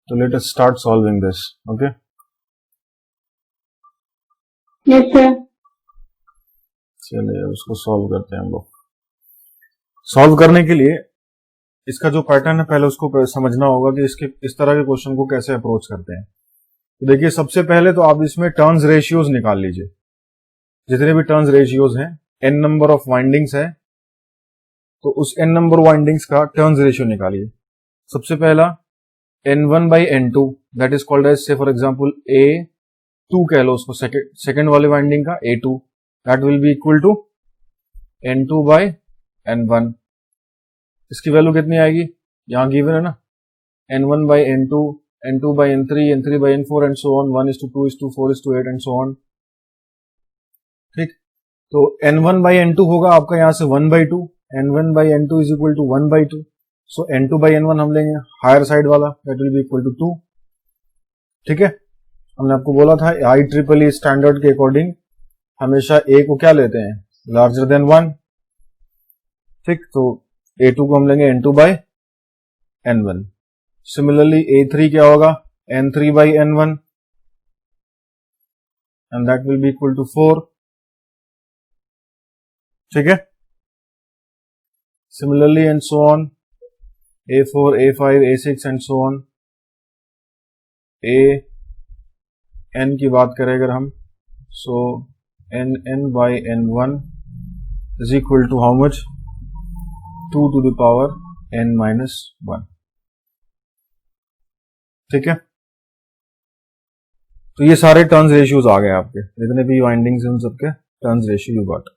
तो let us start solving this. Okay, yes sir. चलिए उसको सॉल्व करते हैं हम लोग. सॉल्व करने के लिए इसका जो पैटर्न है पहले उसको समझना होगा कि इसके इस तरह के क्वेश्चन को कैसे अप्रोच करते हैं. तो देखिए, सबसे पहले तो आप इसमें टर्न्स रेशियोज निकाल लीजिए. जितने भी टर्न्स रेशियोज हैं, n नंबर ऑफ वाइंडिंग्स है, तो उस n नंबर वाइंडिंग्स का टर्न्स रेशियो निकालिए. सबसे पहला n1 by n2, that is called as, say for example a2 कह लो उसको, सेकंड वाले वाइंडिंग का a2, that will be equal to n2 by n1. इसकी वैल्यू कितनी आएगी, यहां गिवन है ना, n1 by n2, n2 by n3, n3 by n4 and so on, 1:2:4:8 and so on. ठीक, तो n1 by n2 होगा आपका यहां से 1/2, n1 by n2 is equal to 1/2. So n2 by n1 हम लेंगे हायर साइड वाला, that will be equal to 2. ठीक है, हमने आपको बोला था IEEE स्टैंडर्ड के अकॉर्डिंग हमेशा a को क्या लेते हैं, लार्जर देन 1. ठीक, तो a2 को हम लेंगे n2 by n1. Similarly a3 क्या होगा, n3 by n1 and that will be equal to 4. ठीक है, similarly and so on, a4, a5, a6 and so on. n की बात करें अगर हम, so n by n1 is equal to how much, 2 to the power n minus 1. ठीक है, तो ये सारे टर्न्स रेशियोज आ गए आपके, जितने भी वाइंडिंग्स हैं उन सबके टर्न्स रेशियो यू गॉट.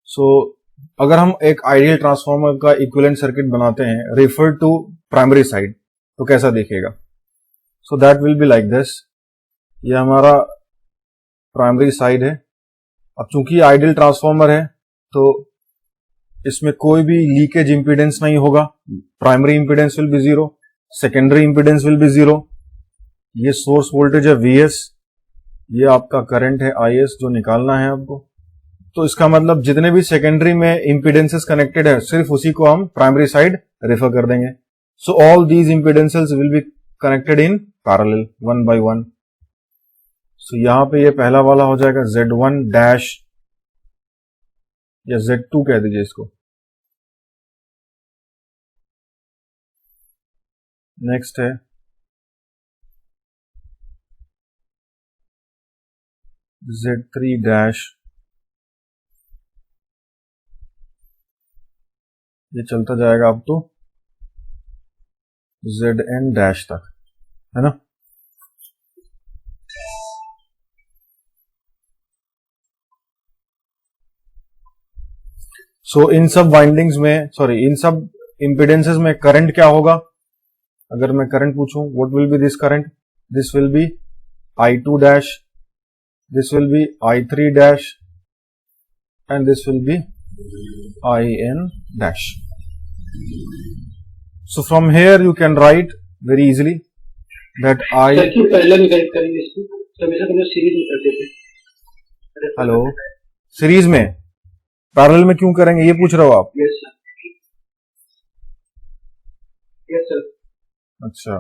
सो अगर हम एक आइडियल ट्रांसफार्मर का इक्विवेलेंट सर्किट बनाते हैं रेफर टू प्राइमरी साइड, तो कैसा दिखेगा. So that will be like this. ये हमारा प्राइमरी साइड है. अब चूंकि आइडियल ट्रांसफार्मर है तो इसमें कोई भी लीकेज इंपीडेंस नहीं होगा. Primary impedance will be 0, secondary impedance will be 0. ये सोर्स वोल्टेज है Vs, ये आपका करंट है Is जो निकालना है आपको. तो इसका मतलब जितने भी सेकेंडरी में इंपीडेंसेस कनेक्टेड है, सिर्फ उसी को हम प्राइमरी साइड रेफर कर देंगे. So all these impedances will be connected in parallel 1 by 1. So यहां पे ये पहला वाला हो जाएगा Z1 डैश, या Z2 कह दीजिए इसको. नेक्स्ट है Z3 डैश, ये चलता जाएगा अब तो Zn डैश तक, है ना. सो इन सब वाइंडिंग्स में, सॉरी इन सब इंपीडेंसेस में करंट क्या होगा. अगर मैं करंट पूछूं, what will B this current, this will B I2 dash, this will B I3 dash and this will B In dash. So from here you can right very easily that I, पहले भी connect करेंगे इसको, हमेशा हम series में करते थे. Hello, series में, पैरेलल में क्यों करेंगे ये पूछ रहे हो आप. Yes sir, yes sir. अच्छा,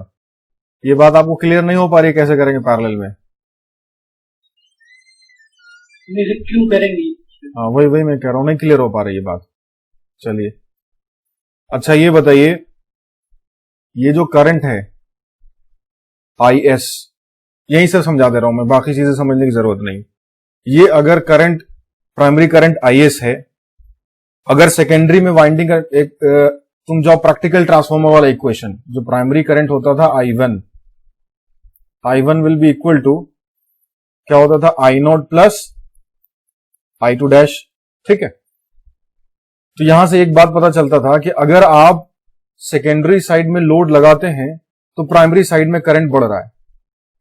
ये बात आपको क्लियर नहीं हो पा रही कैसे करेंगे पैरेलल में. क्यों करेंगे, हाँ वही मैं कह रहा हूं, नहीं क्लियर हो पा रही ये बात. चलिए, अच्छा ये बताइए, ये जो करंट है Is, यही सब समझा दे रहा हूं मैं, बाकी चीजें समझने की जरूरत नहीं. ये अगर करंट, प्राइमरी करंट Is है, अगर सेकेंडरी में वाइंडिंग एक, तुम जाओ प्रैक्टिकल ट्रांसफार्मर वाला इक्वेशन, जो प्राइमरी करंट होता था I1 will be equal to, क्या होता था, I0 प्लस I2 डैश. ठीक है, तो यहां से एक बात पता चलता था कि अगर आप सेकेंडरी साइड में लोड लगाते हैं तो प्राइमरी साइड में करंट बढ़ रहा है.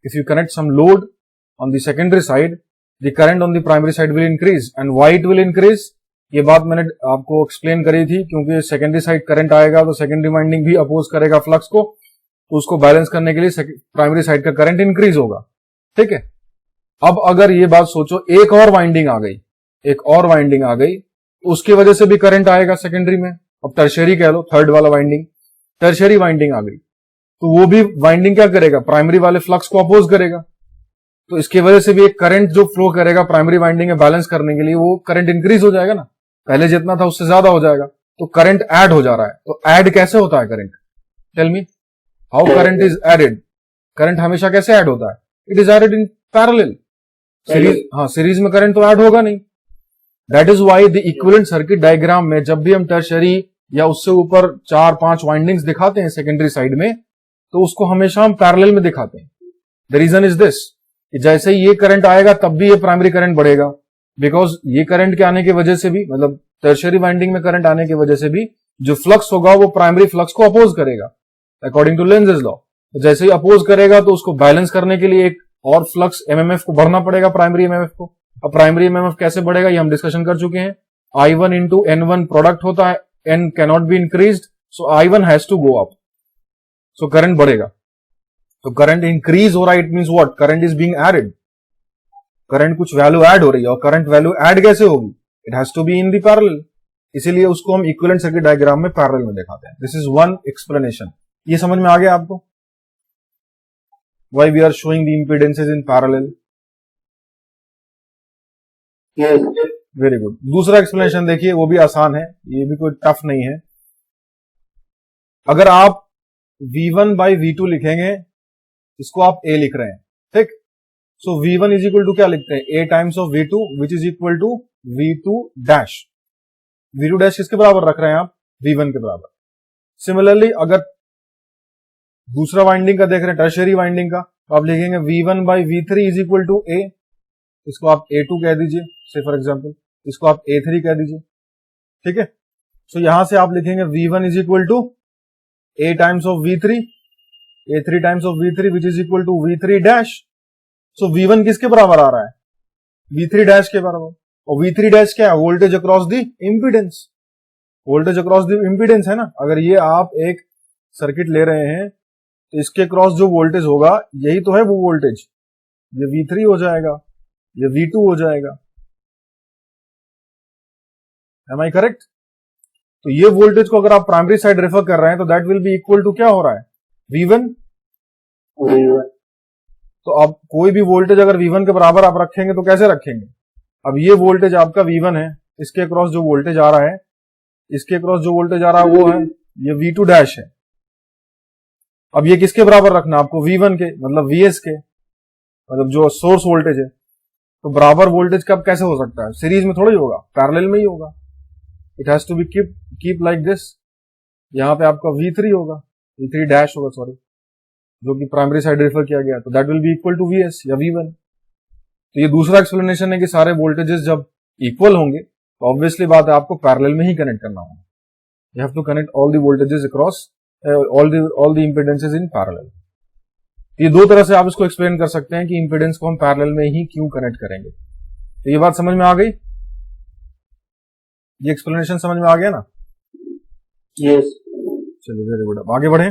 If you connect some load on the secondary side, the current on the primary side will increase. And why it will increase, ये बात मैंने आपको एक्सप्लेन करी थी, क्योंकि सेकेंडरी साइड करंट आएगा तो सेकेंडरी वाइंडिंग भी अपोज करेगा फ्लक्स को, तो उसको बैलेंस करने के लिए प्राइमरी साइड का करंट इंक्रीज होगा. ठीक है, अब अगर ये बात सोचो, एक और वाइंडिंग आ गई, तो उसकी वजह से भी करंट आएगा सेकेंडरी में. अब टर्शियरी कह लो, थर्ड वाला वाइंडिंग, टर्शियरी वाइंडिंग आ गई, तो वो भी वाइंडिंग क्या करेगा, प्राइमरी वाले फ्लक्स को अपोज करेगा। तो इसकी वजह से भी एक करंट जो फ्लो करेगा प्राइमरी वाइंडिंग में बैलेंस करने के लिए, वो करंट इंक्रीज हो जाएगा ना, पहले जितना था उससे ज्यादा हो जाएगा। तो करंट ऐड हो जा रहा है। तो ऐड कैसे होता है current? Tell me how current is added. Current हमेशा कैसे ऐड होता है? It is added in parallel. Series, हाँ सीरीज में करंट तो ऐड होगा नहीं। That is why the equivalent circuit diagram में जब भी हम टर्शियरी या उससे ऊपर 4-5 वाइंडिंग्स दिखाते हैं सेकेंडरी साइड में, तो उसको हमेशा हम पैरेलल में दिखाते हैं। द रीजन इज दिस, जैसे ही ये करंट आएगा तब भी ये प्राइमरी करंट बढ़ेगा, बिकॉज ये करंट के आने की वजह से भी, मतलब टर्शियरी वाइंडिंग में करंट आने की वजह से भी जो फ्लक्स होगा वो प्राइमरी फ्लक्स को अपोज करेगा अकॉर्डिंग टू लेंज़ेस लॉ। जैसे ही अपोज करेगा तो उसको बैलेंस करने के लिए एक और फ्लक्स एमएमएफ को बढ़ना पड़ेगा, प्राइमरी एमएमएफ को। अब प्राइमरी एमएमएफ कैसे बढ़ेगा ये हम डिस्कशन कर चुके हैं। I1 इंटू N1 प्रोडक्ट होता है, N cannot be increased, so I1 has to go up, so current बढ़ेगा। तो करंट इंक्रीज हो रहा है, it means what, current is being added. Current कुछ वैल्यू ऐड हो रही है, और करंट वैल्यू ऐड कैसे होगी? It has to be in the parallel. इसीलिए उसको हम इक्विवेलेंट सर्किट डायग्राम में पैरेलल में दिखाते हैं। This is one explanation. ये समझ में आ गया आपको? Why we are showing the impedances in parallel? Yes. Very good. दूसरा एक्सप्लेनेशन देखिए, वो भी आसान है, ये भी कोई टफ नहीं है। अगर आप V1 बाई V2 लिखेंगे, इसको आप A लिख रहे हैं, ठीक? सो V1 इज इक्वल टू क्या लिखते हैं? A times of V2 which is equal to V2 dash. V2 dash किसके बराबर रख रहे हैं आप? V1 के बराबर। सिमिलरली अगर दूसरा वाइंडिंग का देख रहे हैं, टर्शियरी वाइंडिंग का, तो आप लिखेंगे V1 by V3 is equal to A। इसको आप A2 कह दीजिए, से फॉर एग्जाम्पल इसको आप A3 कह दीजिए, ठीक है? सो यहां से आप लिखेंगे V1 is equal to A times of V3, A3 times of V3 which is equal to V3 dash. So V1 किसके बराबर आ रहा है? V3 डैश के बराबर। और V3 डैश क्या है? Voltage across the impedance. Voltage across the impedance है ना। अगर ये आप एक सर्किट ले रहे हैं तो इसके क्रॉस जो वोल्टेज होगा यही तो है वो वोल्टेज। ये V3 हो जाएगा, ये V2 हो जाएगा। Am I correct? तो ये वोल्टेज को अगर आप प्राइमरी साइड रेफर कर रहे हैं तो that will be equal to क्या हो रहा है? V1। तो अब कोई भी वोल्टेज अगर V1 के बराबर आप रखेंगे तो कैसे रखेंगे? अब ये वोल्टेज आपका V1 है, इसके क्रॉस जो वोल्टेज आ रहा है, इसके क्रॉस जो वोल्टेज आ रहा है वो है ये V2 डैश है। अब ये किसके बराबर रखना आपको? V1 के, मतलब VS के, मतलब जो सोर्स वोल्टेज है। तो बराबर वोल्टेज कब कैसे हो सकता है? सीरीज में थोड़ा ही होगा, पैरेलल में ही होगा। It has to be keep like this. यहां पे आपका V3 होगा, V3 डैश होगा, सॉरी, जो कि प्राइमरी साइड रेफर किया गया, तो that will be equal to VS या V1। तो ये दूसरा एक्सप्लेनेशन है कि सारे वोल्टेजेस जब इक्वल होंगे तो ऑब्वियसली बात है आपको पैरेलल में ही कनेक्ट करना होगा। You have to connect all the voltages across all the impedances in parallel। ये दो तरह से आप इसको एक्सप्लेन कर सकते हैं कि इंपेडेंस को हम पैरेलल में ही क्यों कनेक्ट करेंगे। तो ये बात समझ में आ गई? ये एक्सप्लेनेशन समझ में आ गया ना? Yes. चलिए वेरी गुड। अब आगे बढ़े।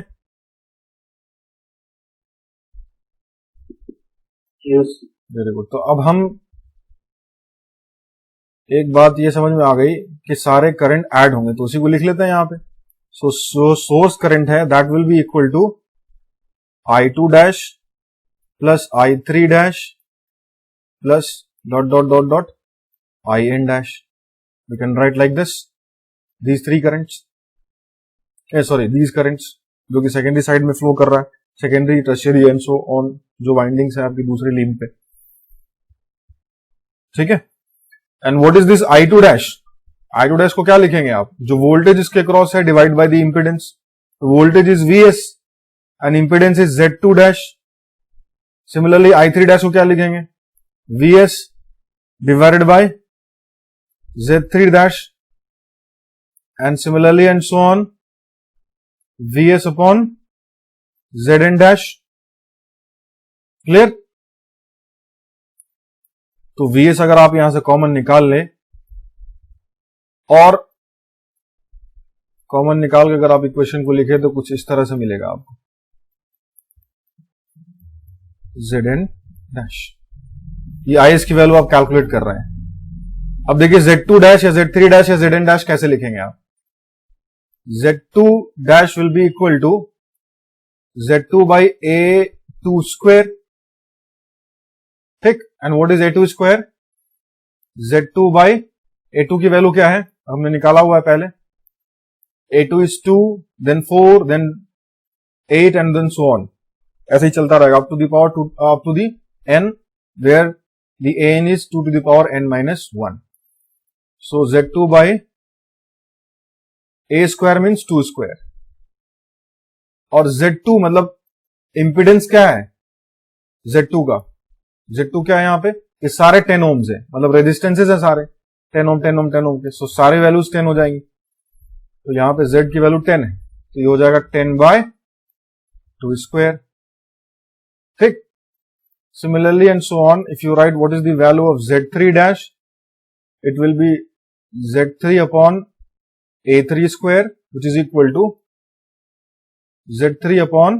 Yes. Very good. तो अब हम एक बात ये समझ में आ गई कि सारे करंट ऐड होंगे, तो उसी को लिख लेते हैं यहाँ पे। सो सोर्स करंट है that will be equal to I2 dash plus I3 dash plus dot dot dot dot IN dash. We can write like this, these three currents, sorry these currents जो कि secondary side में flow कर रहा है, secondary, tertiary and so on, जो windings है आपकी दूसरी लिंक पे, ठीक है? And what is this I2 dash? I2 dash को क्या लिखेंगे आप? जो वोल्टेज इसके क्रॉस है divide by the impedance. Voltage is VS and impedance is Z2 dash. Similarly I3 dash को क्या लिखेंगे? VS divided by Z3 dash, and similarly and so on VS upon ZN dash. Clear? तो VS अगर आप यहां से common निकाल ले, और कॉमन निकाल के अगर आप इक्वेशन को लिखे तो कुछ इस तरह से मिलेगा आपको, ZN डैश। ये IS की वैल्यू आप कैलकुलेट कर रहे हैं। अब देखिए Z2 डैश या Z3 डैश या ZN डैश कैसे लिखेंगे आप? Z2 dash will be equal to Z2 by A2 square, ठीक। And what is A2 square? Z2 by A2 की वैल्यू क्या है, हमने निकाला हुआ है पहले। A2 is 2, then 4, then 8 and then so on, ऐसे ही चलता रहेगा up to the power 2, up to the n, where the an is 2 to the power n minus 1. So Z2 by A square means 2 square, और Z2 मतलब impedance क्या है Z2 का? Z2 क्या है यहाँ पे? ये सारे 10 ohms है, मतलब रेजिस्टेंसेस है सारे 10 ohm 10 ohm 10 ohm के, सो सारे वैल्यूज 10 हो जाएंगी। तो यहाँ पे Z की वैल्यू 10 है, तो ये हो जाएगा 10 by 2 square, ठीक। Similarly and so on, if you write what is the value of Z3 dash, it will be Z3 upon A3 square, which is equal to Z3 upon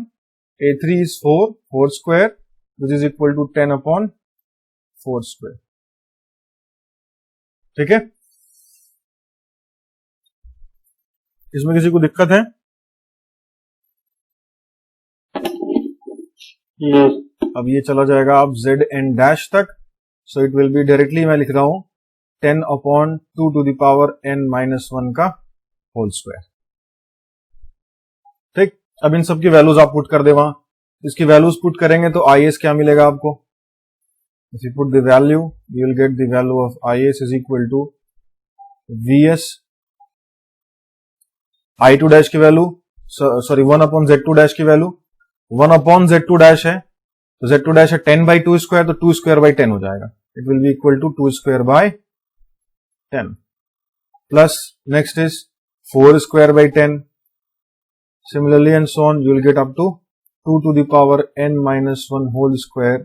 A3 is 4 square, which is equal to 10 upon 4 square, ठीक है। इसमें किसी को दिक्कत है? Yes. अब ये चला जाएगा अब Zn डैश तक, सो इट विल बी डायरेक्टली मैं लिख रहा हूं 10 upon 2 to the power n minus 1 का होल स्क्वायर, ठीक। अब इन सब की वैल्यूज आप पुट कर दे वहां, इसकी वैल्यूज पुट करेंगे तो IS क्या मिलेगा आपको? If you put the value you will get the value of IS is equal to VS I2 dash की value, sorry 1 upon Z2 dash की वैल्यू, 1 अपॉन Z2 डैश है तो Z2 डैश है 10 by 2 स्क्वायर, तो 2 square by 10 हो जाएगा, it will be equal to 2 square by 10 plus next is 4 square by 10, similarly and so on, you will get up to 2 to the power n minus 1 whole square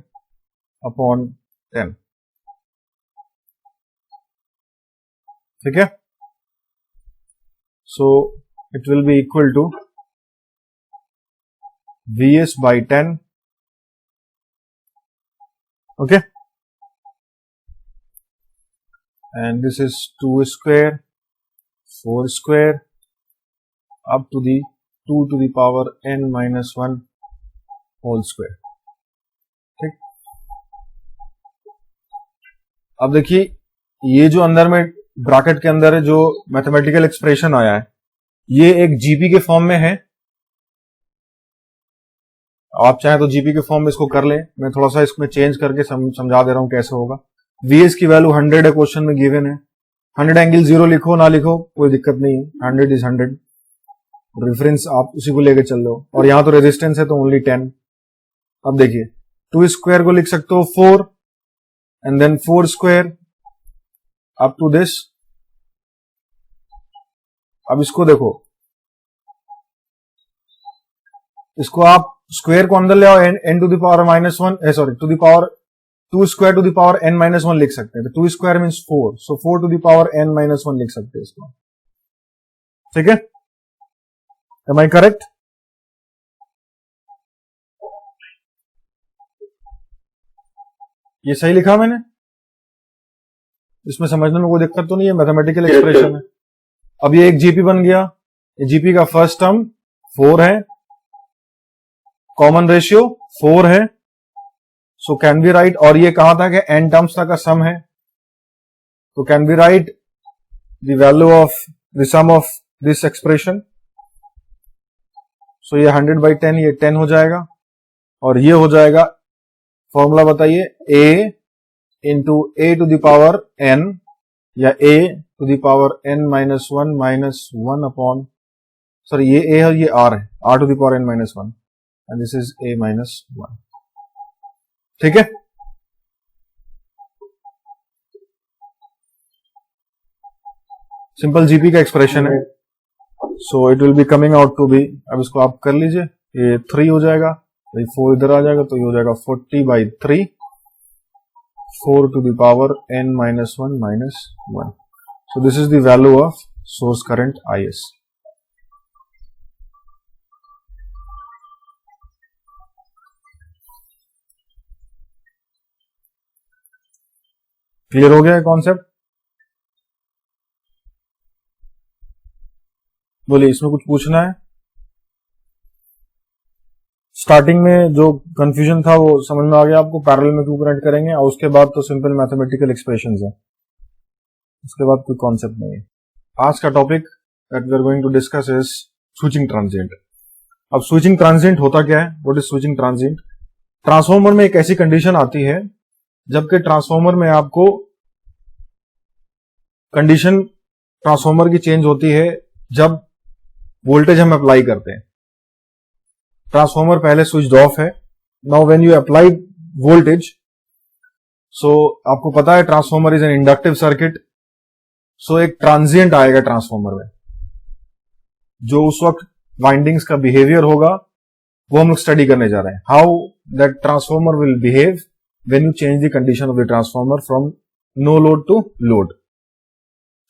upon 10, ठीक है। So it will be equal to VS by 10, okay, and this is 2 square 4 square up to the 2 to the power n minus 1 whole square, ठीक। अब देखिए ये जो अंदर में bracket के अंदर है जो मैथमेटिकल एक्सप्रेशन आया है, ये एक जीपी के फॉर्म में है। आप चाहे तो जीपी के फॉर्म में इसको कर लें, मैं थोड़ा सा इसमें चेंज करके समझा दे रहा हूं कैसे होगा। VS की वैल्यू 100 है, क्वेश्चन में गिवन है। 100 एंगल 0 लिखो ना लिखो कोई दिक्कत नहीं है, 100 इज 100, रेफरेंस आप उसी को लेके चल लो, और यहां तो रेजिस्टेंस है तो ओनली 10। अब देखिए 2 स्क्वायर को लिख सकते हो 4 and then 4 square up to this. अब इसको देखो, इसको आप स्क्वायर को अंदर ले आओ, n to the power minus 1, sorry to the power 2 square to the power n minus 1 लिख सकते हैं, तो 2 square means 4, so 4 to the power n minus 1 लिख सकते हैं इसको, ठीक है। Am I correct? ये सही लिखा मैंने? इसमें समझने में कोई दिक्कत तो नहीं है, मैथमेटिकल एक्सप्रेशन है। अब ये एक जीपी बन गया, ये जीपी का फर्स्ट टर्म 4 है, कॉमन रेशियो 4 है, सो कैन बी राइट, और ये कहा था कि n टर्म्स तक का सम है, तो can be write the value of the sum of this expression. So ये 100 by 10 ये 10 हो जाएगा, और ये हो जाएगा, फॉर्मूला बताइए, a into a to the power n, या a to the power n minus 1 minus 1 upon, sorry ये a है, ये r है, r to the power n minus 1, and this is a minus 1, ठीक है। सिंपल जीपी का expression है, so it will be coming out to be, अब इसको आप कर लीजिए, ये 3 हो जाएगा, ये 4 इधर आ जाएगा, तो ये हो जाएगा 40 by 3, 4 to the power n minus 1 minus 1. So this is the value of source current IS. Clear हो गया है कॉन्सेप्ट? बोलिए, इसमें कुछ पूछना है? स्टार्टिंग में जो कंफ्यूजन था वो समझ में आ गया आपको, पैरेलल में क्यों कनेक्ट करेंगे, और उसके बाद तो सिंपल मैथमेटिकल एक्सप्रेशंस है, उसके बाद कोई कॉन्सेप्ट नहीं है। आज का topic that we are going to discuss is switching transient. अब स्विचिंग ट्रांजिएंट होता क्या है, what is switching transient? Transformer में एक ऐसी कंडीशन आती है जबकि ट्रांसफॉर्मर में आपको कंडीशन ट्रांसफॉर्मर की चेंज होती है जब वोल्टेज हम अप्लाई करते हैं। ट्रांसफॉर्मर पहले स्विच्ड ऑफ है, now when you apply voltage, so आपको पता है transformer is an inductive circuit, so एक ट्रांजिएंट आएगा ट्रांसफॉर्मर में, जो उस वक्त वाइंडिंग्स का बिहेवियर होगा वो हम लोग स्टडी करने जा रहे हैं। How that transformer will behave when you change the condition of the transformer from no load to load,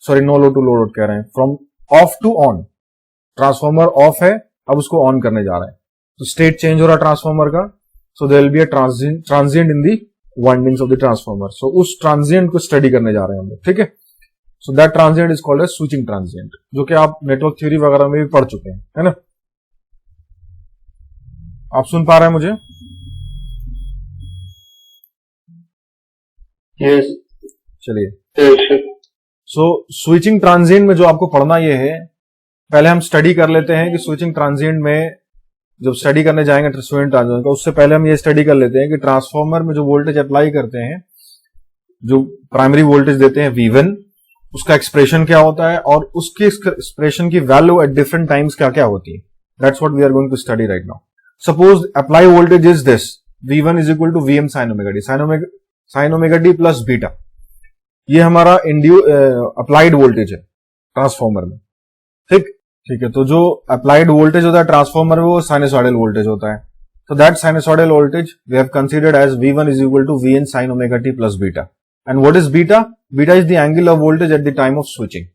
sorry no load to load कह रहे हैं, from off to on. Transformer off है, अब उसको ऑन करने जा रहे हैं, तो स्टेट चेंज हो रहा है ट्रांसफॉर्मर का, so there will be a transient in the windings of the transformer. So उस ट्रांजिएंट को स्टडी करने जा रहे हैं हम लोग, ठीक है। So that transient is called as switching transient, जो कि आप नेटवर्क थ्योरी वगैरह में भी पढ़ चुके हैं, है ना। आप सुन पा रहे हैं मुझे? यस। चलिए, सो स्विचिंग ट्रांजिएंट में जो आपको पढ़ना ये है, पहले हम स्टडी कर लेते हैं कि स्विचिंग ट्रांजिएंट में जब स्टडी करने जाएंगे स्विचिंग ट्रांजिएंट का, उससे पहले हम ये स्टडी कर लेते हैं कि ट्रांसफॉर्मर में जो वोल्टेज अप्लाई करते हैं, जो प्राइमरी वोल्टेज देते हैं V1, उसका एक्सप्रेशन क्या होता है और उसकी एक्सप्रेशन की वैल्यू एट डिफरेंट टाइम्स क्या क्या होती है। That's what we are going to study right now. Suppose apply voltage is this, V1 is equal to Vm sin omega t, sin omega t plus beta. ये हमारा applied voltage है transformer में, ठीक है। तो जो अप्लाइड वोल्टेज होता है ट्रांसफॉर्मर में वो साइनसॉइडल वोल्टेज होता है। तो that sinusoidal voltage we have considered as V1 is equal to Vn sin omega t plus beta. And what is beta? Beta is the angle of voltage at the time of switching.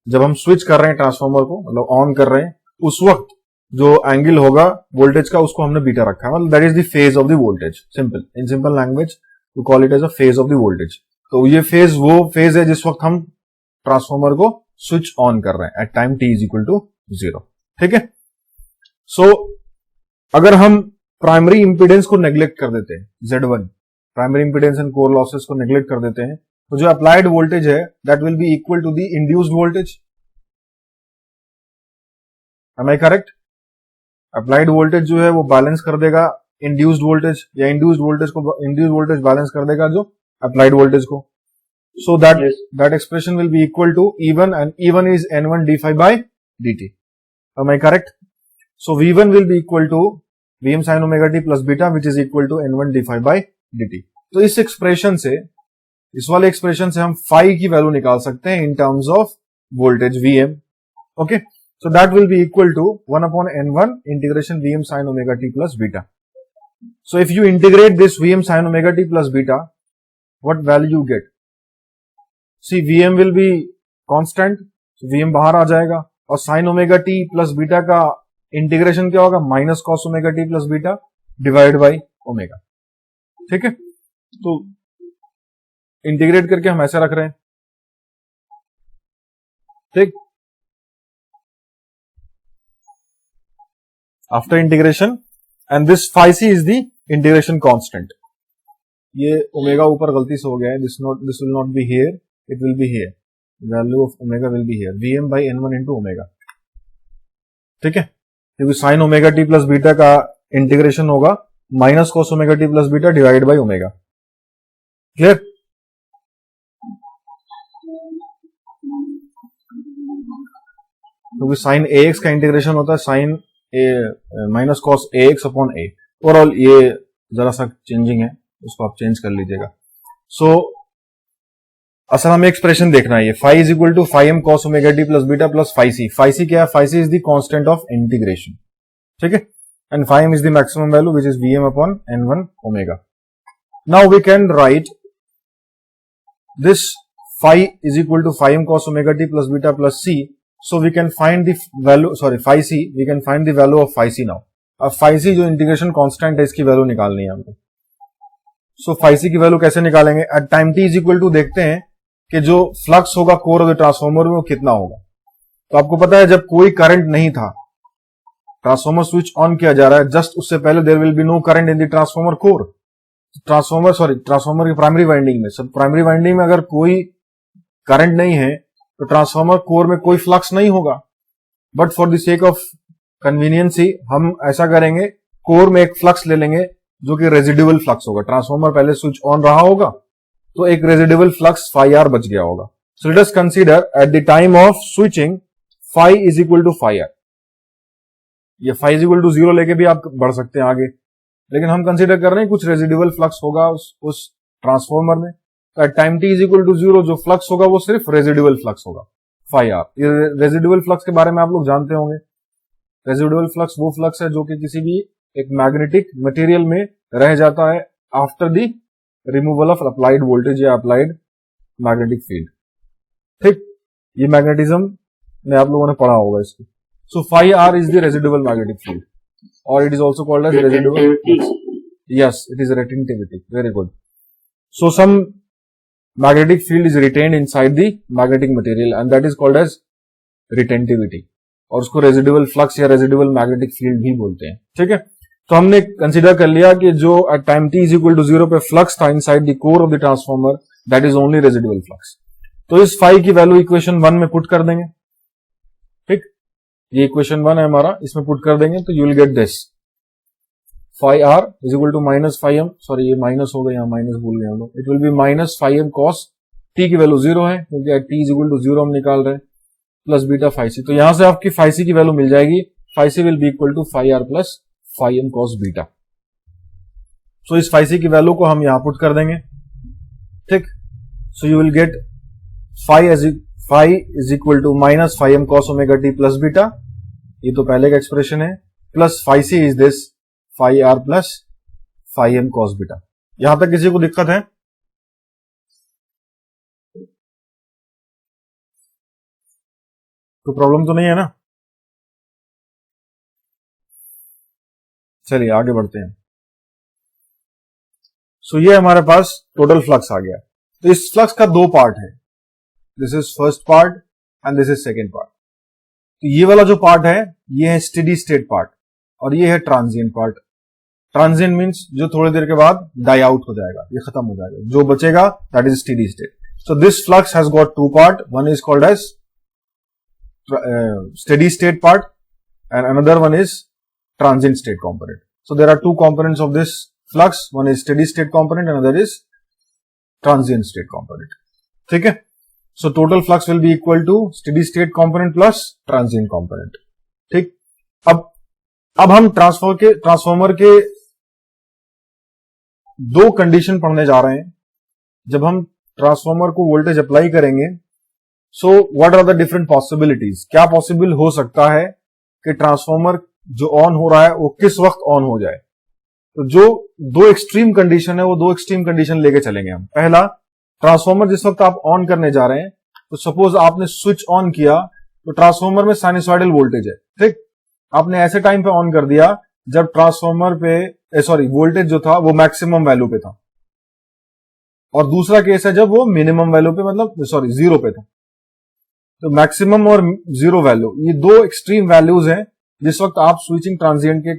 जब हम switch कर रहे हैं transformer को, मतलब on कर रहे हैं, उस वक्त जो एंगल होगा वोल्टेज का, उसको हमने बीटा रखा है, मतलब that is the phase of the voltage. Simple, in simple language we call it as a phase of the voltage. तो ये फेज वो फेज है जिस वक्त हम ट्रांसफॉर्मर को स्विच ऑन कर रहे हैं at time t is equal to 0, ठीक है। सो अगर हम प्राइमरी इंपीडेंस को नेग्लेक्ट कर देते हैं, Z1 primary impedance and core losses को नेग्लेक्ट कर देते हैं, तो जो अप्लाइड वोल्टेज है that will be equal to the induced voltage. Am I correct? Applied voltage जो है वो बैलेंस कर देगा इंड्यूस्ड वोल्टेज, या इंड्यूस्ड वोल्टेज बैलेंस कर देगा जो अप्लाइड वोल्टेज को। So that expression will be equal to E1, and E1 is N1 d phi by dt. Am I correct? So V1 will be equal to Vm sin omega t plus beta, which is equal to N1 d phi by dt. तो इस expression से, इस वाले expression से हम phi की value निकाल सकते हैं in terms of voltage Vm. Okay? So that will be equal to 1 upon N1 integration Vm sin omega t plus beta. So if you integrate this Vm sin omega t plus beta, what value you get? See, Vm will be constant, so Vm बाहर आ जाएगा, और sin omega t plus beta का integration क्या होगा? Minus cos omega t plus beta divide by omega, ठीक है। तो integrate करके हम ऐसे रख रहे हैं, ठीक। After integration, and this phi c is the integration constant. ये ओमेगा ऊपर गलती से हो गया है, this will not be here, it will be here, value of omega will be here, Vm by N1 into omega, ठीक है, क्योंकि sin omega t plus beta का इंटीग्रेशन होगा minus cos omega t plus beta divide by omega. Clear? क्योंकि sin ax का integration होता है sin minus cos ax upon a। Overall ये जरा सा चेंजिंग है, उसको आप चेंज कर लीजिएगा। सो असल हमें एक्सप्रेशन देखना है, phi is equal to phi m cos omega t plus beta plus phi c। phi c क्या है? phi c is the constant of integration, ठीक है, and phi m is the maximum value which is Vm upon N1 omega. Now we can write this phi is equal to phi m cos omega t plus beta plus c, so we can find the value, sorry phi c, we can find the value of phi c now. अब phi c जो integration constant है, इसकी value निकालनी है हमको। So phi c की value कैसे निकालेंगे? At time t is equal to देखते हैं कि जो फ्लक्स होगा कोर ऑफ द ट्रांसफॉर्मर में वो कितना होगा। तो आपको पता है जब कोई करंट नहीं था ट्रांसफॉर्मर स्विच ऑन किया जा रहा है, जस्ट उससे पहले there will be no current in the transformer core, transformer की प्राइमरी वाइंडिंग में। सब प्राइमरी वाइंडिंग में अगर कोई करंट नहीं है तो ट्रांसफॉर्मर कोर में कोई फ्लक्स नहीं होगा। But for the sake of conveniences हम ऐसा करेंगे, कोर में एक फ्लक्स ले लेंगे जो कि रेजिडुअल फ्लक्स होगा। ट्रांसफॉर्मर पहले स्विच ऑन रहा होगा तो एक रेजिडुअल फ्लक्स phi r बच गया होगा। So let us consider at the time of switching phi is equal to phi r। ये phi इज इक्वल टू 0 लेके भी आप बढ़ सकते हैं आगे, लेकिन हम कंसीडर कर रहे हैं कुछ रेजिडुअल फ्लक्स होगा उस ट्रांसफॉर्मर में। तो at time t is equal to 0 जो फ्लक्स होगा वो सिर्फ रेजिडुअल फ्लक्स होगा, phi r। ये रेजिडुअल फ्लक्स के बारे में आप लोग जानते होंगे। रेजिडुअल फ्लक्स वो फ्लक्स है जो कि किसी भी एक मैग्नेटिक मटेरियल में रह जाता है after the removal of applied voltage या अप्लाइड मैग्नेटिक फील्ड। ठीक, ये मैग्नेटिज्म में आप लोगों ने पढ़ा होगा इसको। So phi r is the residual magnetic field और it is also called as residual, yes it is retentivity, very good. So some magnetic field is retained inside the magnetic material and that is called as retentivity, और उसको residual flux या residual magnetic field भी बोलते हैं। ठीक है, तो हमने कंसीडर कर लिया कि जो at time t is equal to 0 पे फ्लक्स था inside the core of the transformer, that is only residual flux. तो इस phi की वैल्यू इक्वेशन 1 में पुट कर देंगे। ठीक, ये इक्वेशन 1 है हमारा, इसमें पुट कर देंगे तो you will get this phi r is equal to minus phi m, sorry ये माइनस हो गया, यहाँ माइनस भूल गए हम लोग। It will be minus phi m cos t की वैल्यू 0 है क्योंकि t इज इक्वल टू 0 हम निकाल रहे हैं, प्लस बीटा phi c। तो यहां से आपकी phi c की वैल्यू मिल जाएगी, phi c will be equal to phi r plus phi m cos beta. So इस phi c की वैल्यू को हम यहां पुट कर देंगे। ठीक, so you will get phi is equal to minus phi m cos omega t plus beta, ये तो पहले का एक्सप्रेशन है, plus phi c is this phi r plus phi m cos beta. यहां तक किसी को दिक्कत है? तो प्रॉब्लम तो नहीं है ना? चलिए आगे बढ़ते हैं। सो ये हमारे पास टोटल फ्लक्स आ गया। तो इस फ्लक्स का दो पार्ट है, this is first part and this is second part. तो ये वाला जो पार्ट है ये है स्टेडी स्टेट पार्ट और ये है ट्रांजिएंट पार्ट। ट्रांजिएंट मींस जो थोड़ी देर के बाद डाई आउट हो जाएगा, ये खत्म हो जाएगा, जो बचेगा that is steady state. So this flux has got two part, one is called as steady state part and another one is transient state component. So there are two components of this flux, one is steady state component and another is transient state component. ठीक है, so total flux will be equal to steady state component plus transient component. ठीक, अब हम transformer के दो condition पढ़ने जा रहे हैं। जब हम ट्रांसफॉर्मर को वोल्टेज अप्लाई करेंगे, so what are the different possibilities, क्या पॉसिबल हो सकता है कि ट्रांसफॉर्मर जो ऑन हो रहा है वो किस वक्त ऑन हो जाए। तो जो दो एक्सट्रीम कंडीशन है वो दो एक्सट्रीम कंडीशन लेके चलेंगे हम। पहला, ट्रांसफॉर्मर जिस वक्त आप ऑन करने जा रहे हैं, तो सपोज आपने स्विच ऑन किया तो ट्रांसफॉर्मर में साइनसॉइडल वोल्टेज है। ठीक, आपने ऐसे टाइम पे ऑन कर दिया जब ट्रांसफॉर्मर पे वोल्टेज जो था वो मैक्सिमम वैल्यू पे था, और दूसरा केस है जब वो मिनिमम वैल्यू पे मतलब जीरो पे था। तो मैक्सिमम और जीरो वैल्यू, ये दो एक्सट्रीम वैल्यूज हैं जिस वक्त आप स्विचिंग ट्रांजिएंट के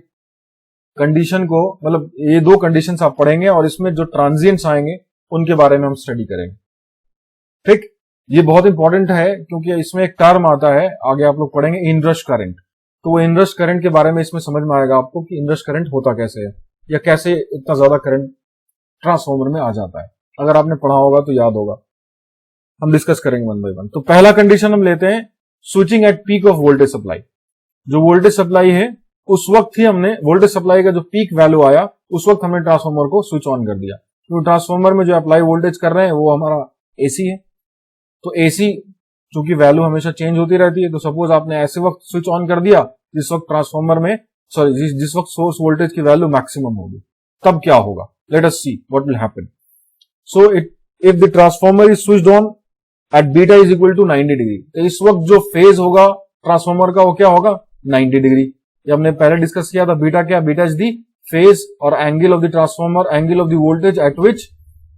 कंडीशन को, मतलब ये दो कंडीशंस आप पढ़ेंगे और इसमें जो ट्रांजिएंट्स आएंगे उनके बारे में हम स्टडी करेंगे। ठीक, ये बहुत इंपॉर्टेंट है क्योंकि इसमें एक टर्म आता है, आगे आप लोग पढ़ेंगे, इनरश करंट। तो वो इनरश करंट के बारे में इसमें समझ में आएगा आपको कि इनरश करंट होता कैसे है या कैसे इतना ज्यादा करंट ट्रांसफॉर्मर में आ जाता है। अगर आपने पढ़ा होगा तो याद होगा, हम डिस्कस करेंगे वन बाय वन। तो पहला कंडीशन हम लेते हैं switching at peak of voltage supply. जो वोल्टेज सप्लाई है उस वक्त ही हमने, वोल्टेज सप्लाई का जो पीक वैल्यू आया उस वक्त हमने ट्रांसफॉर्मर को स्विच ऑन कर दिया। क्योंकि ट्रांसफॉर्मर में जो अप्लाई वोल्टेज कर रहे हैं वो हमारा एसी है। तो एसी चूंकि वैल्यू हमेशा चेंज होती रहती है, तो सपोज आपने ऐसे वक्त स्विच ऑन कर दिया जिस वक्त ट्रांसफॉर्मर में जिस वक्त सोर्स वोल्टेज की वैल्यू मैक्सिमम होगी, तब क्या होगा? Let us see what will happen. So if the transformer is switched on at beta is equal to 90 degree, तो इस वक्त जो फेज होगा ट्रांसफॉर्मर का वो क्या होगा? 90 डिग्री। ये हमने पहले डिस्कस किया था। बीटा क्या? बीटा इज दी फेज और angle of the transformer, angle of the voltage at which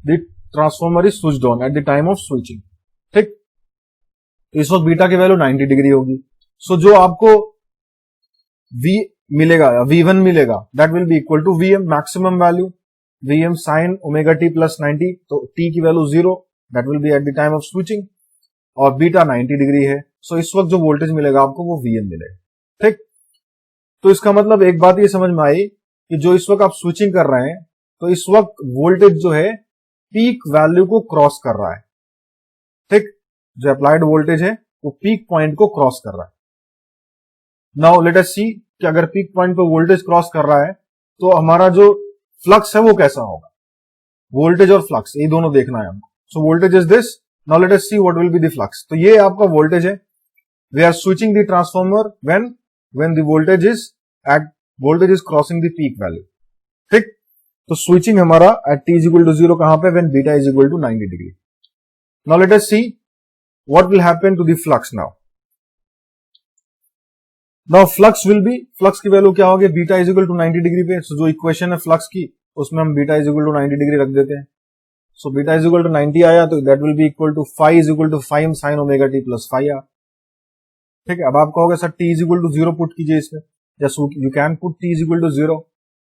the transformer is switched on eight the time of switching. ठीक, इस वक्त बीटा की वैल्यू 90 डिग्री होगी। सो जो आपको मिलेगा, V1 मिलेगा, that will be equal to Vm maximum value, Vm sin omega t plus 90, तो t की value 0, that will be at the time of switching, और बीटा 90 डिग्री है, सो इस वक्त जो वोल्टेज मिलेगा आपको वो Vm मिलेगा। ठीक, तो इसका मतलब एक बात ये समझ में आई कि जो इस वक्त आप स्विचिंग कर रहे हैं, तो इस वक्त वोल्टेज जो है पीक वैल्यू को क्रॉस कर रहा है। ठीक, जो अप्लाइड वोल्टेज है वो पीक पॉइंट को क्रॉस कर रहा है। नाउ लेट अस सी कि अगर पीक पॉइंट पर वोल्टेज क्रॉस कर रहा है तो हमारा जो फ्लक्स है वो कैसा होगा। वोल्टेज और फ्लक्स ये दोनों देखना है हमको। सो voltage is this, now let us see what will be the flux. तो ये आपका वोल्टेज है, we are switching the transformer when the voltage is crossing the peak value. ठीक, तो स्विचिंग हमारा at t is equal to 0 कहां पे, when beta is equal to 90 degree. Now let us see what will happen to the flux. Now flux will be, flux की value क्या होगी, beta is equal to 90 degree पे। So जो equation है flux की उसमें हम beta is equal to 90 degree रख देते हैं। So beta is equal to 90 आया तो that will be equal to phi is equal to 5 sine omega t plus phi r. ठीक है, अब आप कहोगे sir t is equal to 0 put कीजिए इसमें, just you can put t is equal to 0,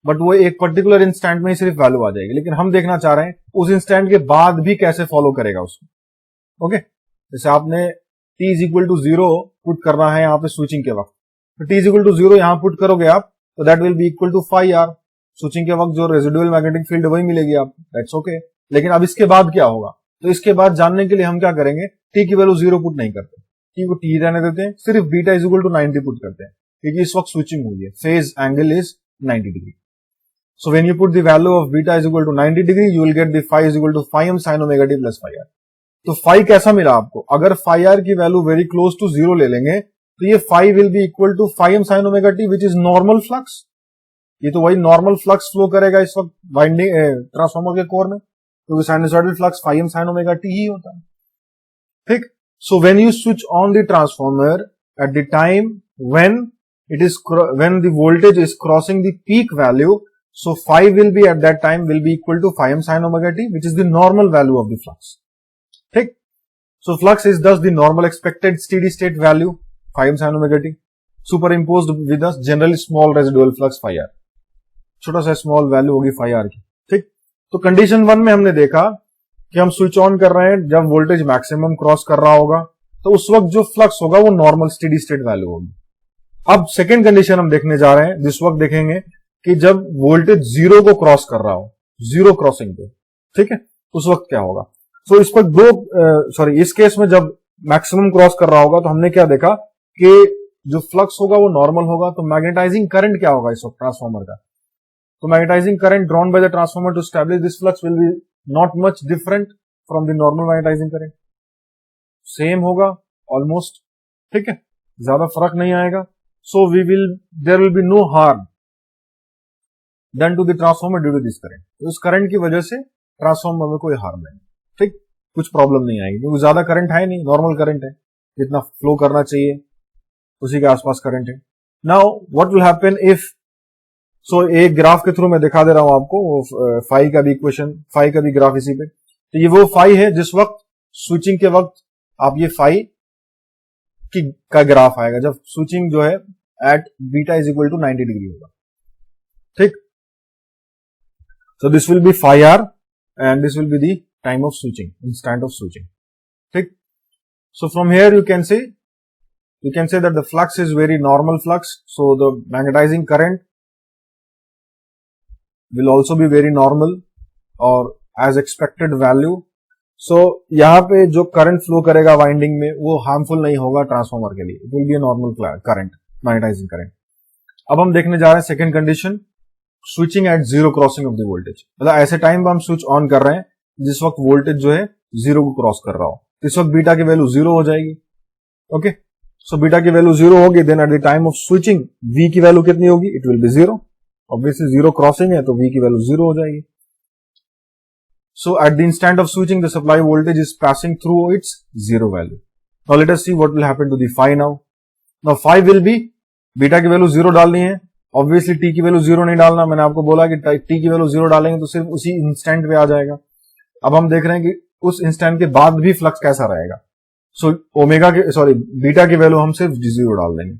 but वो एक पर्टिकुलर इंस्टेंट में ही सिर्फ वैल्यू आ जाएगी, लेकिन हम देखना चाह रहे हैं उस इंस्टेंट के बाद भी कैसे फॉलो करेगा उसको। ओके, जैसे आपने t is equal to 0 put करना है यहाँ पे स्विचिंग के वक्त, तो t इज इक्वल टू 0 यहां पुट करोगे आप तो that will be equal to phi r. Switching के वक्त जो रेजिडुअल मैग्नेटिक फील्ड वही मिलेगी आपको, दैट्स ओके। लेकिन अब इसके बाद क्या होगा, तो इसके बाद जानने के लिए हम क्या करेंगे, t की वैल्यू 0 पुट नहीं करते, t को t रहने देते हैं, सिर्फ beta is equal to 90 put करते हैं, क्योंकि इस वक्त स्विचिंग हुई है, phase angle is 90 degree. So when you put the value of beta is equal to 90 degree you will get the phi is equal to phi m sine omega t plus phi r. तो phi कैसा मिला आपको, अगर phi r की value very close to 0 ले लेंगे तो ये phi will be equal to phi m sine omega t which is normal flux. ये तो वही नॉर्मल फ्लक्स फ्लो करेगा इस वक्त वाइंडिंग ट्रांसफार्मर के कोर में, क्योंकि sinusoidal flux phi m sine omega t ही होता है। ठीक, so when you switch on the transformer at the time when the voltage is crossing the peak value, so phi will be at that time will be equal to phi m sin omega t, which is the normal value of the flux. ठीक, so flux is thus the normal expected steady state value phi m sin omega t superimposed with a generally small residual flux phi r, छोटा सा small value होगी phi r की। ठीक, तो condition 1 में हमने देखा कि हम स्विच ऑन कर रहे हैं जब वोल्टेज मैक्सिमम क्रॉस कर रहा होगा, तो उस वक्त जो फ्लक्स होगा वो नॉर्मल स्टेडी स्टेट वैल्यू होगी। अब सेकेंड कंडीशन हम देखने जा रहे हैं, जिस वक्त देखेंगे कि जब वोल्टेज 0 को क्रॉस कर रहा हो, 0 क्रॉसिंग पे, ठीक है, उस वक्त क्या होगा। सो इस पर इस केस में जब मैक्सिमम क्रॉस कर रहा होगा तो हमने क्या देखा कि जो फ्लक्स होगा वो नॉर्मल होगा, तो मैग्नेटाइजिंग करंट क्या होगा इस वक्त ट्रांसफार्मर का, तो magnetising current drawn by the transformer to establish this flux will be not much different from the normal magnetising current, same होगा ऑलमोस्ट। ठीक है, ज्यादा फर्क नहीं आएगा। So there will be no harm done to the transformer due to this current, उस current की वजह से ट्रांसफार्मर में कोई हार्म नहीं। ठीक, कुछ प्रॉब्लम नहीं आएगी, क्योंकि ज्यादा करंट है नहीं, नॉर्मल करंट है, जितना फ्लो करना चाहिए उसी के आसपास करंट है। Now what will happen if, so एक ग्राफ के थ्रू मैं दिखा दे रहा हूं आपको, वो फाई का भी इक्वेशन, फाई का भी ग्राफ इसी पे। तो ये वो फाई है जिस वक्त स्विचिंग के वक्त आप ये फाई का ग्राफ आएगा जब स्विचिंग जो है at beta is equal to 90 degree होगा। ठीक, so this will be phi r and this will be the time of switching, instant of switching. ठीक, so from here you can say that the flux is very normal flux, so the magnetizing current will also be very normal or as expected value. so यहाँ पे जो current flow करेगा winding में वो harmful नहीं होगा transformer के लिए, it will be a normal current, magnetising current. अब हम देखने जा रहे हैं second condition, switching at 0 crossing of the voltage, मतलब ऐसे टाइम पर हम स्विच ऑन कर रहे हैं जिस वक्त वोल्टेज जो है 0 को क्रॉस कर रहा हो, इस वक्त बीटा की वैल्यू 0 हो जाएगी। ओके, सो बीटा की वैल्यू 0 होगी, then at the time of switching V की वैल्यू कितनी होगी, it will be 0, obviously 0 crossing है तो V की वैल्यू 0 हो जाएगी। So at the instant of switching the supply voltage is passing through its 0 value. Now let us see what will happen to the phi. Now phi will be, beta की value 0 डालनी है, obviously T की value 0 नहीं डालना, मैंने आपको बोला कि टी की वैल्यू 0 डालेंगे तो सिर्फ उसी इंस्टेंट पे आ जाएगा। अब हम देख रहे हैं कि उस इंस्टेंट के बाद भी फ्लक्स कैसा रहेगा। सो बीटा की वैल्यू हम सिर्फ 0 डाल देंगे,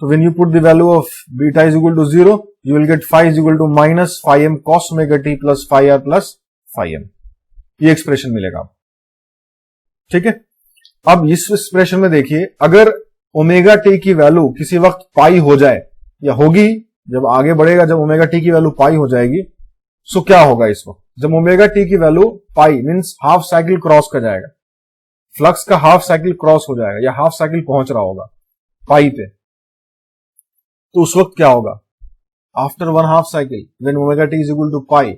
So when you put the value of beta is equal to 0, you will get phi is equal to minus phi m cos omega t plus phi r plus phi m. ये expression मिलेगा। ठीक है, अब इस expression में देखिए, अगर omega T की वैल्यू किसी वक्त पाई हो जाए या होगी, जब आगे बढ़ेगा जब ओमेगा टी की वैल्यू पाई हो जाएगी, सो क्या होगा इस वक्त? जब ओमेगा टी की value pi means half cycle cross कर जाएगा, फ्लक्स का हाफ साइकिल क्रॉस हो जाएगा या हाफ साइकिल पहुंच रहा होगा पाई पे, तो उस वक्त क्या होगा? After one half cycle when omega t is equal to pi,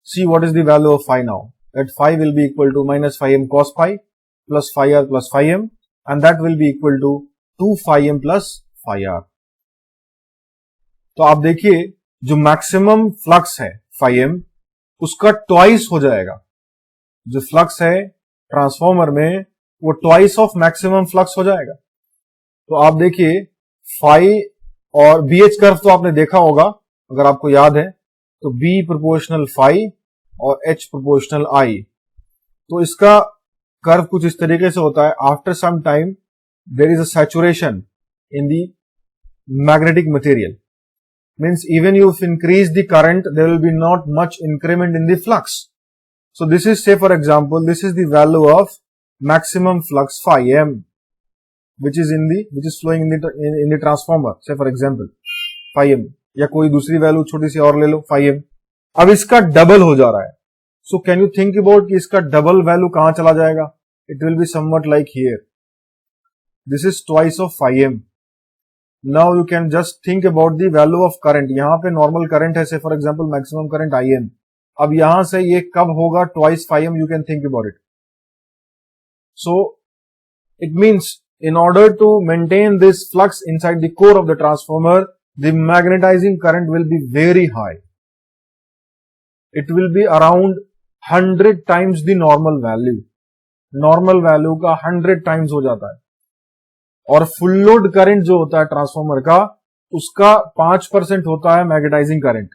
see what is the value of phi now? That phi will be equal to minus phi m cos phi plus phi r plus phi m, and that will be equal to 2 phi m plus phi r. तो आप देखिए, जो maximum flux है phi m, उसका twice हो जाएगा। जो flux है ट्रांसफॉर्मर में, वो ट्वाइस ऑफ मैक्सिमम फ्लक्स हो जाएगा। तो आप देखिए, फाई और बीएच कर्व तो आपने देखा होगा, अगर आपको याद है, तो बी प्रोपोर्शनल फाई और एच प्रोपोर्शनल आई। तो इसका कर्व कुछ इस तरीके से होता है। After some time there is a saturation in the magnetic material, means even if you increase the current, there will be not much increment in the flux. So this is, say for example, this is the value of maximum flux phi m, which is flowing in the transformer, say for example phi m, या कोई दूसरी value छोटी सी और ले लो phi m। अब इसका double हो जा रहा है। So can you think about कि इसका डबल वैल्यू कहां चला जाएगा? It will be somewhat like here. This is twice of phi m. Now you can just think about the value of current. यहां पे नॉर्मल करंट है, से for example maximum current IM। अब यहां से ये कब होगा? Twice phi m, you can think about it. So it means in order to maintain this flux inside the core of the transformer, the magnetizing current will be very high. It will be around 100 times the normal value. Normal value का 100 times हो जाता है। और full load current जो होता है transformer का, उसका 5% होता है मैग्नेटाइजिंग करंट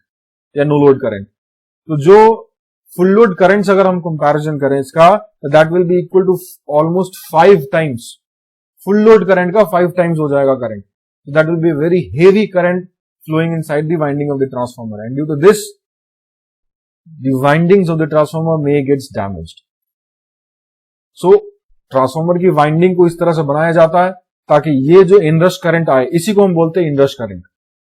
या नो लोड करंट। तो जो फुल लोड करंट अगर हम कंपैरिजन करें इसका, that will be equal to almost 5 times. Full load current का 5 टाइम्स हो जाएगा current. That will be very heavy current flowing inside the winding of the transformer, and due to this the windings of the transformer may gets damaged. So transformer की winding को इस तरह से बनाया जाता है ताकि ये जो इनरश करंट आए, इसी को हम बोलते हैं inrush current.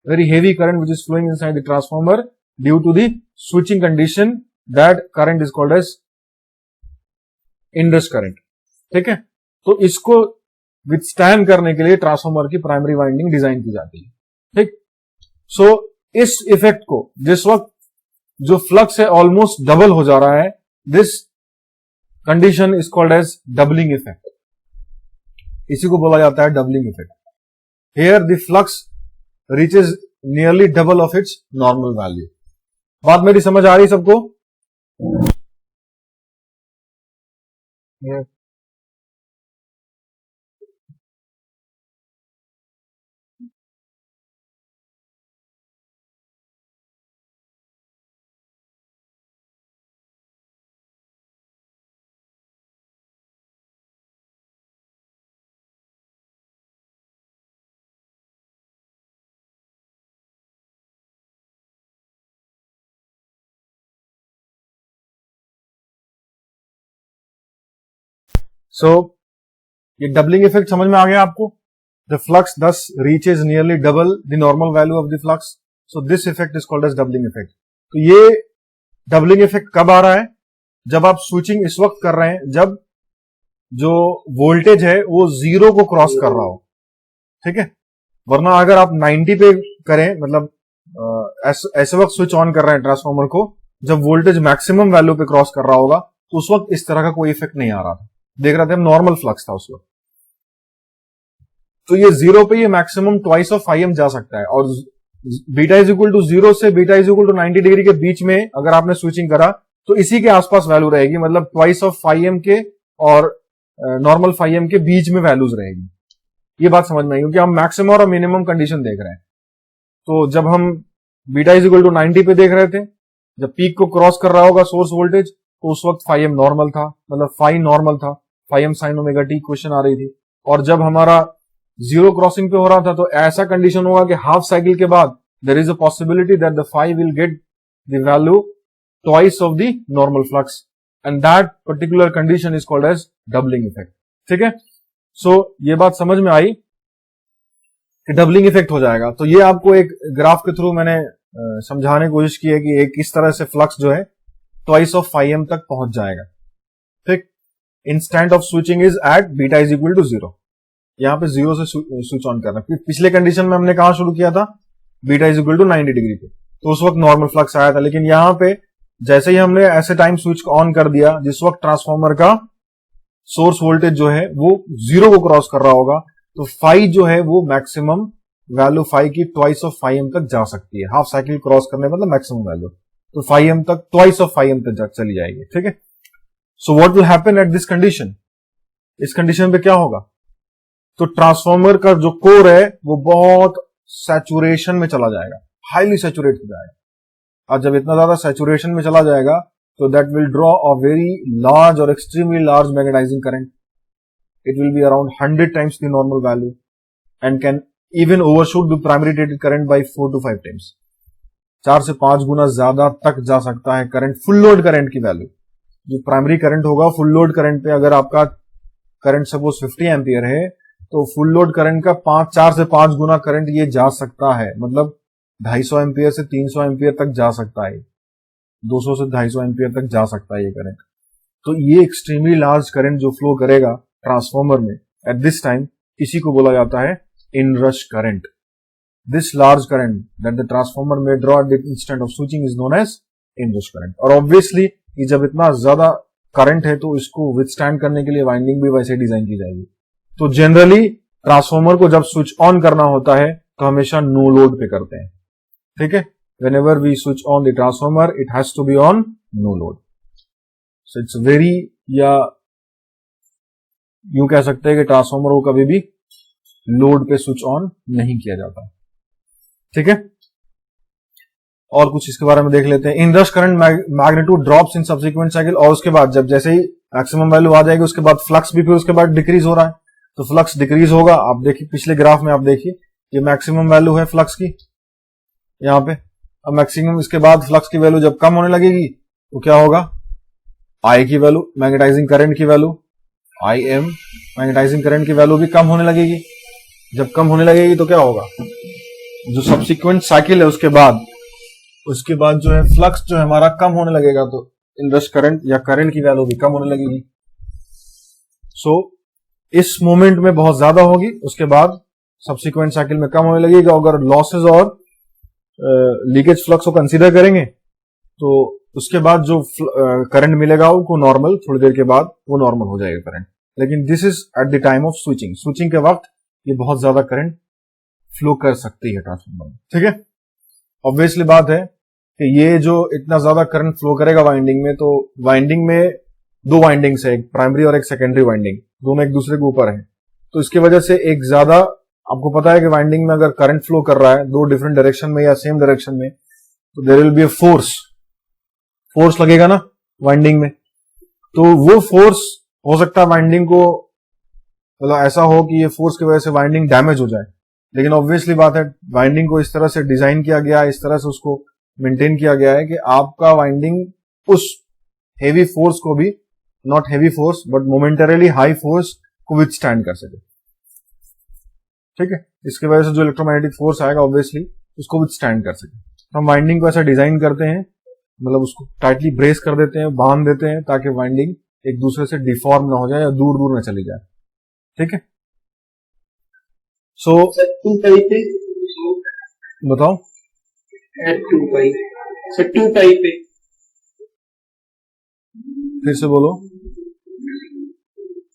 Very heavy current which is flowing inside the transformer due to the switching condition, that current is called as inrush current. ठीक है, तो इसको विथस्टैंड करने के लिए ट्रांसफॉर्मर की प्राइमरी वाइंडिंग डिजाइन की जाती है। ठीक, सो इस इफेक्ट को, जिस वक्त जो फ्लक्स है ऑलमोस्ट डबल हो जा रहा है, this condition is called as doubling effect. इसी को बोला जाता है doubling effect. Here the flux reaches nearly double of its normal value. बात मेरी समझ आ रही सबको? सो ये डबलिंग इफेक्ट समझ में आ गया आपको? The flux thus reaches nearly double the normal value of the flux. So this effect is called as doubling effect. तो ये डबलिंग इफेक्ट कब आ रहा है? जब आप स्विचिंग इस वक्त कर रहे हैं जब जो वोल्टेज है वो 0 को क्रॉस कर रहा हो। ठीक है, वरना अगर आप 90 पे करें, मतलब ऐसे वक्त स्विच ऑन कर रहे हैं ट्रांसफॉर्मर को, जब वोल्टेज मैक्सिमम वैल्यू पे क्रॉस कर रहा होगा, तो उस वक्त इस तरह का कोई इफेक्ट नहीं आ रहा था। देख रहे थे हम, नॉर्मल फ्लक्स था उस वक्त। तो ये 0 पे ये maximum twice of phi m जा सकता है। और बीटा इज इक्वल टू 0 से beta is equal to 90 degree के बीच में अगर आपने स्विचिंग करा तो इसी के आसपास वैल्यू रहेगी, मतलब ट्वाइस ऑफ फाई एम के और नॉर्मल फाई एम के बीच में वैल्यूज रहेगी। ये बात समझ में आई, क्योंकि हम मैक्सिमम और मिनिमम कंडीशन देख रहे हैं। तो जब हम बीटा इज इक्वल टू 90 पे देख रहे थे, जब पीक को क्रॉस कर रहा होगा सोर्स वोल्टेज, तो उस वक्त फाई एम नॉर्मल था, मतलब फाई नॉर्मल था, phi m sine omega t question आ रही थी। और जब हमारा जीरो क्रॉसिंग पे हो रहा था, तो ऐसा कंडीशन होगा कि हाफ साइकिल के बाद there is a possibility that the phi will get the value twice of the normal flux, and that particular condition is called as doubling effect. ठीक है, सो ये बात समझ में आई कि डबलिंग इफेक्ट हो जाएगा। तो ये आपको एक ग्राफ के थ्रू मैंने समझाने की कोशिश की है कि एक किस तरह से फ्लक्स जो है ट्वाइस ऑफ फाई एम तक पहुंच जाएगा। ठीक, instant of switching is at beta is equal to zero. यहां पे जीरो से स्विच ऑन करना। पिछले कंडीशन में हमने कहा शुरू किया था, beta is equal to 90 degree पे, तो उस वक्त नॉर्मल फ्लक्स आया था। लेकिन यहां पे जैसे ही हमने ऐसे टाइम स्विच ऑन कर दिया जिस वक्त ट्रांसफॉर्मर का सोर्स वोल्टेज जो है वो जीरो को क्रॉस कर रहा होगा, तो फाई जो है वो मैक्सिमम वैल्यू फाई की ट्वाइस ऑफ फाई एम तक जा सकती है। हाफ साइकिल क्रॉस करने मतलब मैक्सिमम वैल्यू, तो फाई एम तक ट्वाइस ऑफ फाई एम तक चली जाएगी। ठीक है, so what will happen at this condition, इस कंडीशन पे क्या होगा, तो ट्रांसफॉर्मर का जो कोर है वो बहुत सैचुरेशन में चला जाएगा, हाईली सैचुरेट हो जाएगा। और जब इतना ज्यादा सैचुरेशन में चला जाएगा तो that will draw a very large और extremely large magnetising current. It will be around 100 times the normal value and can even overshoot the primary rated current by 4 to 5 times. 4 से 5 गुना ज्यादा तक जा सकता है करंट, फुल लोड करंट की value. जो प्राइमरी करंट होगा फुल लोड करंट पे, अगर आपका करंट सपोज 50 एम्पियर है तो फुल लोड करंट का 4 से 5 गुना करंट ये जा सकता है, मतलब 250 एम्पियर से 300 एम्पियर तक जा सकता है, 200 से 250 एम्पियर तक जा सकता है ये करंट। तो ये एक्सट्रीमली लार्ज करंट जो फ्लो करेगा ट्रांसफॉर्मर में एट दिस टाइम, इसी को बोला जाता है inrush current. This large current that the transformer में draw at the instant of switching is known as inrush current. और ऑब्वियसली ये जब इतना ज्यादा करंट है तो इसको विथस्टैंड करने के लिए वाइंडिंग भी वैसे डिजाइन की जाएगी। तो जनरली ट्रांसफॉर्मर को जब स्विच ऑन करना होता है तो हमेशा नो लोड पे करते हैं। ठीक है, whenever we switch on the transformer it has to be on no load, so it's very, या यूं कह सकते हैं कि ट्रांसफॉर्मर को कभी भी लोड पे स्विच ऑन नहीं किया जाता। ठीक है, और कुछ इसके बारे में देख लेते हैं। Inrush current magnitude drops in subsequent cycle, और उसके बाद जब जैसे ही मैक्सिमम वैल्यू आ जाएगी उसके बाद फ्लक्स भी फिर उसके बाद डिक्रीज हो रहा है, तो फ्लक्स डिक्रीज होगा। आप देखिए पिछले ग्राफ में, आप देखिए ये मैक्सिमम वैल्यू है फ्लक्स की यहां पे। अब मैक्सिमम इसके बाद फ्लक्स की वैल्यू जब कम होने लगेगी तो क्या होगा, आई की वैल्यू, मैग्नेटाइजिंग करंट की value, I M, magnetising current की वैल्यू भी कम होने लगेगी। जब कम होने लगेगी तो क्या होगा, जो सब्सिक्वेंट साइकिल है उसके बाद जो है फ्लक्स जो है हमारा कम होने लगेगा, तो इनरश करंट या करंट की वैल्यू भी कम होने लगेगी। सो इस मोमेंट में बहुत ज्यादा होगी, उसके बाद सब्सिक्वेंट साइकिल में कम होने लगेगा। अगर लॉसेज और लीकेज फ्लक्स को कंसीडर करेंगे तो उसके बाद जो करंट मिलेगा वो नॉर्मल, थोड़ी देर के बाद वो नॉर्मल हो जाएगा करंट। लेकिन this is eight the time of switching, switching के वक्त ये बहुत ज्यादा करंट फ्लो कर सकती है ट्रांसफार्मर में। ठीक है, ऑब्वियसली बात है कि ये जो इतना ज्यादा करंट फ्लो करेगा वाइंडिंग में, तो वाइंडिंग में दो वाइंडिंग्स है, एक प्राइमरी और एक सेकेंडरी वाइंडिंग, दोनों एक दूसरे के ऊपर है। तो इसकी वजह से एक ज्यादा, आपको पता है कि वाइंडिंग में अगर करंट फ्लो कर रहा है दो डिफरेंट डायरेक्शन में या सेम डायरेक्शन में, तो there will be a force लगेगा ना वाइंडिंग में। तो वो फोर्स हो सकता है वाइंडिंग को, मतलब ऐसा हो कि ये फोर्स की वजह से वाइंडिंग डैमेज हो जाए। लेकिन ऑब्वियसली बात है वाइंडिंग को इस तरह से डिजाइन किया गया है, इस तरह से उसको मेंटेन किया गया है कि आपका वाइंडिंग उस हेवी फोर्स को भी, not heavy force but momentarily high force को विथस्टैंड कर सके। ठीक है, इसकी वजह से जो इलेक्ट्रोमैग्नेटिक फोर्स आएगा ऑब्वियसली उसको विथस्टैंड कर सके। तो हम वाइंडिंग को ऐसा डिजाइन करते हैं, मतलब उसको टाइटली ब्रेस कर देते हैं, बांध देते हैं, ताकि वाइंडिंग एक दूसरे से डिफॉर्म ना हो जाए या दूर दूर ना चली जाए। ठीक है, सो टू टाइप है, बताओ at two type, sir two type है, फिर से बोलो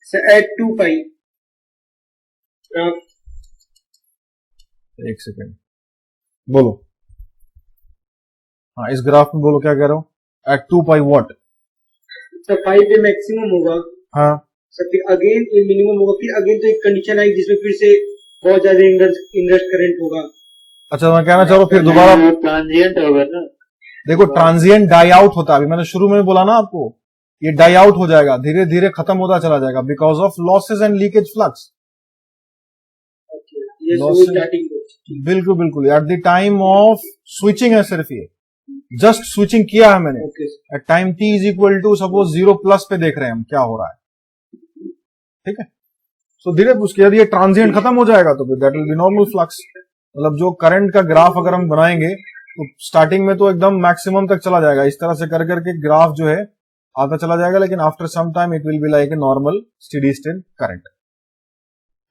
सर एट टू टाइप। एक सेकेंड बोलो, हाँ इस ग्राफ में बोलो क्या कह रहे हो, एट 2 पाई वॉट। सर 5 पे मैक्सिमम होगा, हाँ सर फिर अगेन मिनिमम होगा, फिर अगेन तो एक कंडीशन आई जिसमें फिर से बहुत ज्यादा इनरश करंट होगा। अच्छा मैं कहना चाह रहा हूँ फिर दोबारा ट्रांजिएंट होगा ना, देखो ट्रांजिएंट डाई आउट होता है, अभी मैंने शुरू में बोला ना आपको, ये डाई आउट हो जाएगा, धीरे धीरे खत्म होता चला जाएगा because of losses and leakage flux. Starting बिल्कुल बिल्कुल, at the time of switching है सिर्फ ये, जस्ट स्विचिंग किया है मैंने, at time t is equal to suppose 0 plus पे देख रहे हैं हम क्या हो रहा है, ठीक है। सो धीरे उसके यदि ये ट्रांजिएंट खत्म हो जाएगा तो that will B normal flux, मतलब जो करंट का ग्राफ अगर हम बनाएंगे तो स्टार्टिंग में तो एकदम मैक्सिमम तक चला जाएगा, इस तरह से कर करके ग्राफ जो है आता चला जाएगा, लेकिन after some time it will be like a normal steady state current,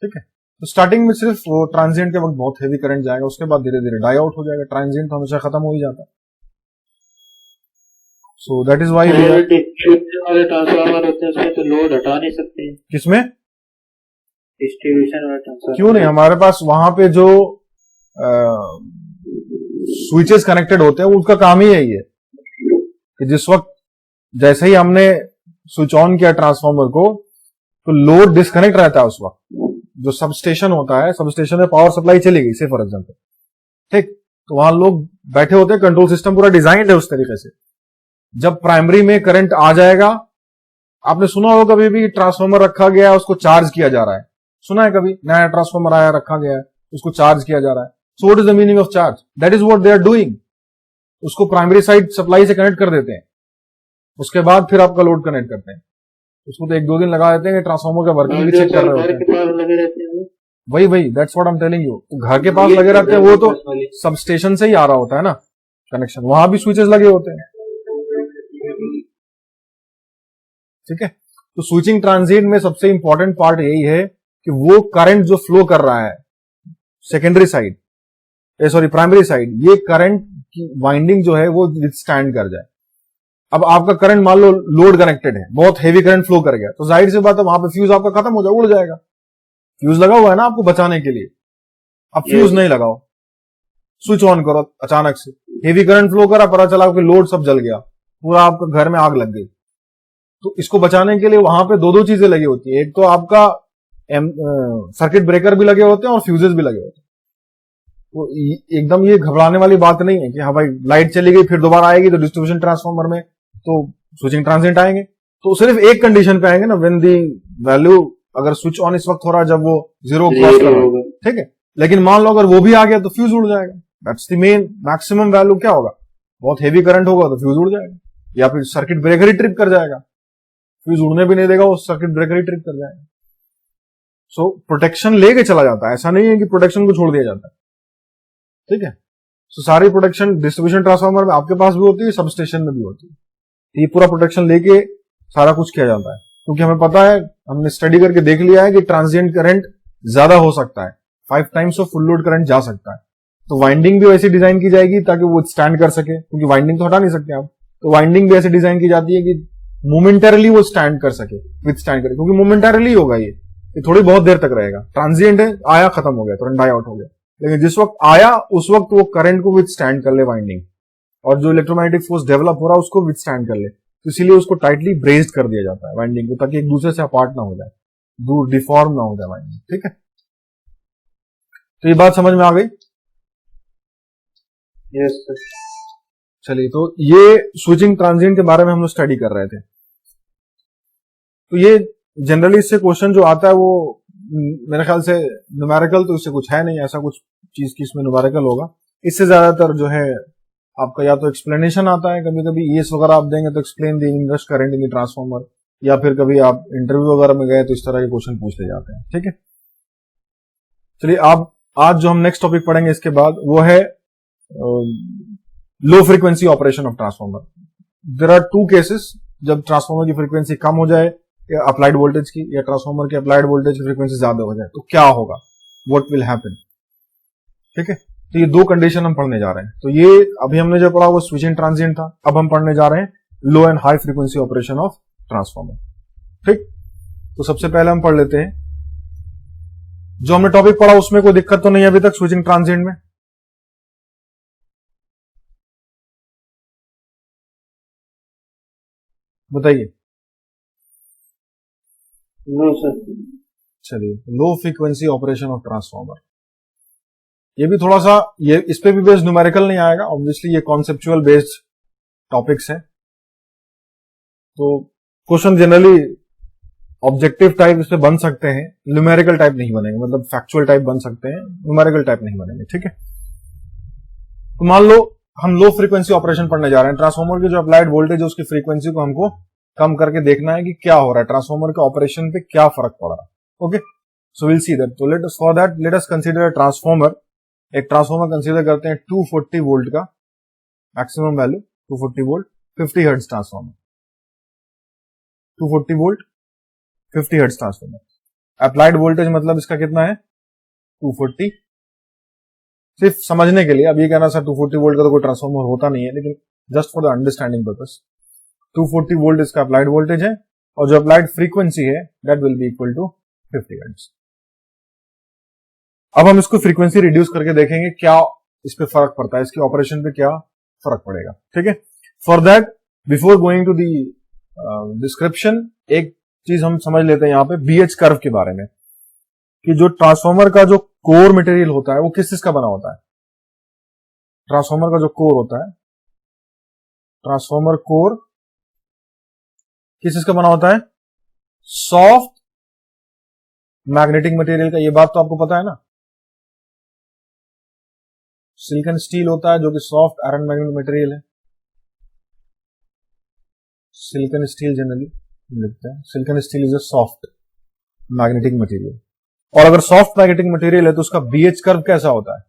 ठीक है। तो स्टार्टिंग में सिर्फ वो ट्रांजिएंट के वक्त बहुत हेवी करंट जाएगा, उसके बाद धीरे धीरे डाई आउट हो जाएगा, ट्रांजिएंट तो हमेशा खत्म हो ही जाता है। सो दैट इज वाई वाले ट्रांसफार्मर होते हैं उसमें तो लोड हटा नहीं सकते हैं। किसमें डिस्ट्रीब्यूशन वाले ट्रांसफार्मर क्यों नहीं, हमारे पास वहां पे जो स्विचेस कनेक्टेड होते हैं उसका काम ही यही है कि जिस वक्त जैसे ही हमने स्विच ऑन किया ट्रांसफार्मर को तो लोड डिस्कनेक्ट रहता है उस वक्त, जो सब स्टेशन होता है, सब स्टेशन में पावर सप्लाई चली गई से फॉर एग्जाम्पल, ठीक, तो वहां लोग बैठे होते हैं, कंट्रोल सिस्टम पूरा डिजाइंड है उस तरीके से। जब प्राइमरी में करंट आ जाएगा, आपने सुना होगा कभी भी ट्रांसफार्मर रखा गया है उसको चार्ज किया जा रहा है, सुना है कभी, नया ट्रांसफार्मर आया रखा गया है उसको चार्ज किया जा रहा है। So what is the meaning of charge, that is what they are doing, उसको प्राइमरी साइड सप्लाई से कनेक्ट कर देते हैं, उसके बाद फिर आपका लोड कनेक्ट करते हैं, उसको तो 1-2 दिन लगा देते हैं कि ट्रांसफार्मर का वर्किंग भी चेक कर रहे होते हैं। वही that's what I am telling you, घर के पास लगे रहते हैं वो तो सब स्टेशन से ही आ रहा होता है ना कनेक्शन, वहां भी स्विचेस लगे होते हैं, ठीक है। तो स्विचिंग ट्रांजिएंट में सबसे इंपॉर्टेंट पार्ट यही है कि वो करंट जो फ्लो कर रहा है सेकेंडरी साइड, प्राइमरी साइड, ये करंट की वाइंडिंग जो है वो विथस्टैंड कर जाए। अब आपका करंट मान लो लोड कनेक्टेड है, बहुत हेवी करंट फ्लो कर गया, तो जाहिर सी बात है वहां पे फ्यूज आपका खत्म हो जाए, उड़ जाएगा। फ्यूज लगा हुआ है ना आपको बचाने के लिए, अब फ्यूज नहीं लगाओ, स्विच ऑन करो, अचानक से हेवी करंट फ्लो करा, पता चला आपके लोड सब जल गया, पूरा आपका घर में आग लग गई, तो इसको बचाने के लिए वहां पे 2 चीजें लगी होती है, एक तो आपका सर्किट ब्रेकर भी लगे होते हैं और फ्यूजेस भी लगे होते हैं। तो एकदम ये घबराने वाली बात नहीं है कि हाँ भाई लाइट चली गई फिर दोबारा आएगी तो डिस्ट्रीब्यूशन ट्रांसफार्मर में तो स्विचिंग ट्रांजिएंट आएंगे, तो सिर्फ एक कंडीशन पे आएंगे ना, व्हेन दी वैल्यू, अगर स्विच ऑन इस वक्त हो रहा है जब वो 0 क्रॉस कर रहा है, ठीक है, लेकिन मान लो अगर वो भी आ गया तो फ्यूज उड़ जाएगा। That's the main maximum value क्या होगा, बहुत हेवी करंट होगा तो फ्यूज उड़ जाएगा, या फिर सर्किट ब्रेकर ही ट्रिप कर जाएगा, फ्यूज उड़ने भी नहीं देगा, वो सर्किट ब्रेकर ही ट्रिप कर जाएगा। सो प्रोटेक्शन लेके चला जाता है, ऐसा नहीं है कि प्रोटेक्शन को छोड़ दिया जाता है, ठीक है। सो सारी प्रोटेक्शन डिस्ट्रीब्यूशन ट्रांसफार्मर में आपके पास भी होती है, सब स्टेशन में भी होती है, ये पूरा प्रोटेक्शन लेके सारा कुछ किया जाता है, क्योंकि हमें पता है, हमने स्टडी करके देख लिया है कि ट्रांजिएंट करंट ज्यादा हो सकता है, 5 times of full load current जा सकता है, तो वाइंडिंग भी वैसी डिजाइन की जाएगी ताकि वो स्टैंड कर सके, क्योंकि वाइंडिंग तो हटा नहीं सकते आप, तो वाइंडिंग भी ऐसे डिजाइन की जाती है कि मोमेंटरली वो स्टैंड कर सके, विथ स्टैंड करे, क्योंकि मोमेंटरली होगा ये थोड़ी बहुत देर तक रहेगा, ट्रांजिएंट है, आया खत्म हो गया, तुरंत डाई आउट हो गया, लेकिन जिस वक्त आया उस वक्त वो करंट को विथ स्टैंड कर ले वाइंडिंग, और जो इलेक्ट्रोमैग्नेटिक फोर्स डेवलप हो रहा है उसको विथ स्टैंड कर ले, तो इसीलिए उसको टाइटली ब्रेस्ड कर दिया जाता है वाइंडिंग को, ताकि एक दूसरे से अपार्ट ना हो जाए, दूर डिफॉर्म ना हो जाए वाइंडिंग, ठीक है। तो ये बात समझ में आ गई? Yes sir. चलिए, तो ये स्विचिंग ट्रांजिएंट के बारे में हम लोग स्टडी कर रहे थे। तो ये जनरली इससे क्वेश्चन जो आता है वो मेरे ख्याल से न्यूमेरिकल तो इससे कुछ है नहीं, ऐसा कुछ चीज की इसमें न्यूमेरिकल होगा, इससे ज्यादातर जो है आपका या तो एक्सप्लेनेशन आता है, कभी कभी ईएस वगैरह आप देंगे तो explain the inverse current in the transformer, या फिर कभी आप इंटरव्यू वगैरह में गए तो इस तरह के क्वेश्चन पूछ ले जाते हैं, ठीक है। चलिए, आप आज जो हम नेक्स्ट टॉपिक पढ़ेंगे इसके बाद वो है low frequency operation of transformer. There are 2 cases, जब ट्रांसफार्मर की फ्रीक्वेंसी कम हो जाए या अप्लाइड वोल्टेज की, या ट्रांसफार्मर की अप्लाइड वोल्टेज की फ्रीक्वेंसी ज्यादा हो जाए तो क्या होगा, व्हाट विल हैपन, ठीक है। तो ये 2 कंडीशन हम पढ़ने जा रहे हैं। तो ये अभी हमने जो पढ़ा वो स्विचिंग ट्रांजिएंट था, अब हम पढ़ने जा रहे हैं low and high frequency operation of transformer, ठीक। तो सबसे पहले हम पढ़ लेते हैं जो हमने टॉपिक पढ़ा, उसमें कोई दिक्कत तो नहीं है अभी तक स्विचिंग ट्रांजिएंट में? बताइए। No sir. चलिए, low frequency operation of transformer, ये भी थोड़ा सा, ये इस पे भी बेस्ड न्यूमेरिकल नहीं आएगा, ऑब्वियसली ये कॉन्सेप्चुअल बेस्ड टॉपिक्स है। तो क्वेश्चन जनरली ऑब्जेक्टिव टाइप इस पे बन सकते हैं, न्यूमेरिकल टाइप नहीं बनेंगे, मतलब फैक्चुअल टाइप बन सकते हैं, न्यूमेरिकल टाइप नहीं बनेंगे। ठीक है, तो मान लो हम लो फ्रीक्वेंसी ऑपरेशन पढ़ने जा रहे हैं। ट्रांसफार्मर की जो अप्लाइड वोल्टेज है उसकी फ्रीक्वेंसी को हमको कम करके देखना है कि क्या हो रहा है, ट्रांसफार्मर के ऑपरेशन पे क्या फर्क पड़ रहा है। Okay, so will see that. तो let us consider a transformer. एक ट्रांसफार्मर कंसीडर करते हैं 240 वोल्ट का maximum value, 240 volt, 50 hertz transformer, 240 volt 50 hertz transformer. Applied voltage मतलब इसका कितना है, 240। सिर्फ समझने के लिए, अब ये कहना सर 240 वोल्ट का तो कोई ट्रांसफार्मर होता नहीं है, लेकिन just for the understanding purpose 240 volt इसका अप्लाइड वोल्टेज है, और जो अप्लाइड फ्रीक्वेंसी है that will be equal to 50 hertz. अब हम इसको फ्रीक्वेंसी रिड्यूस करके देखेंगे क्या इस पे फर्क पड़ता है, इसके ऑपरेशन पे क्या फर्क पड़ेगा। ठीक है, for that before going to the description एक चीज हम समझ लेते हैं यहाँ पे बीएच कर्व के बारे में, कि जो ट्रांसफार्मर का जो कोर मटेरियल होता है वो किस चीज का बना होता है। ट्रांसफार्मर का जो कोर होता है, ट्रांसफार्मर कोर किस चीज का बना होता है, सॉफ्ट मैग्नेटिक मटेरियल का। ये बात तो आपको पता है ना, सिलिकॉन स्टील होता है जो कि सॉफ्ट आयरन मैग्नेटिक मटेरियल है। सिलिकॉन स्टील जनरली लिखते हैं, silicon steel is a soft magnetic material. और अगर सॉफ्ट मैग्नेटिक मटेरियल है तो उसका बीएच कर्व कैसा होता है,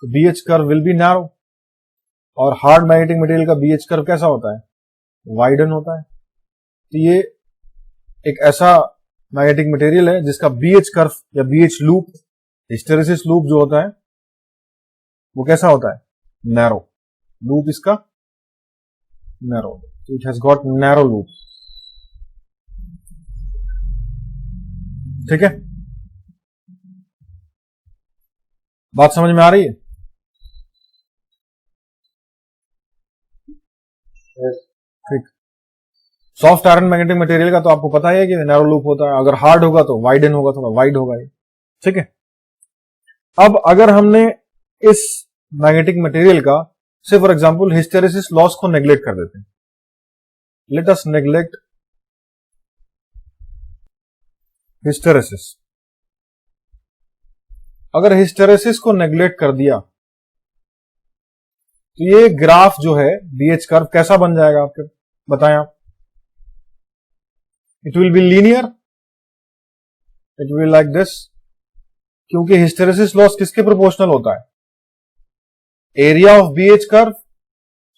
तो BH curve will be narrow. और हार्ड मैग्नेटिक मटेरियल का बीएच कर्व कैसा होता है, वाइडन होता है। तो ये एक ऐसा मैग्नेटिक मटेरियल है जिसका बीएच कर्व या बीएच लूप, हिस्टेरेसिस लूप जो होता है वो कैसा होता है, नैरो। लूप इसका नैरो, तो it has got narrow loop. ठीक है, बात समझ में आ रही है। ठीक, सॉफ्ट आयरन मैग्नेटिक मटेरियल का तो आपको पता ही है कि नैरो लूप होता है, अगर हार्ड होगा तो वाइडन होगा, थोड़ा वाइड होगा ये। ठीक है, अब अगर हमने इस मैग्नेटिक मटेरियल का से फॉर एग्जांपल हिस्टेरेसिस लॉस को नेग्लेक्ट कर देते हैं, लेट अस नेग्लेक्ट हिस्टेरेसिस। अगर हिस्टेरेसिस को नेग्लेक्ट कर दिया तो ये ग्राफ जो है बीएच कर्व कैसा बन जाएगा आपके, बताएं आप। It will be linear, it will like this, क्योंकि हिस्टेरेसिस लॉस किसके प्रोपोर्शनल होता है, area of BH curve.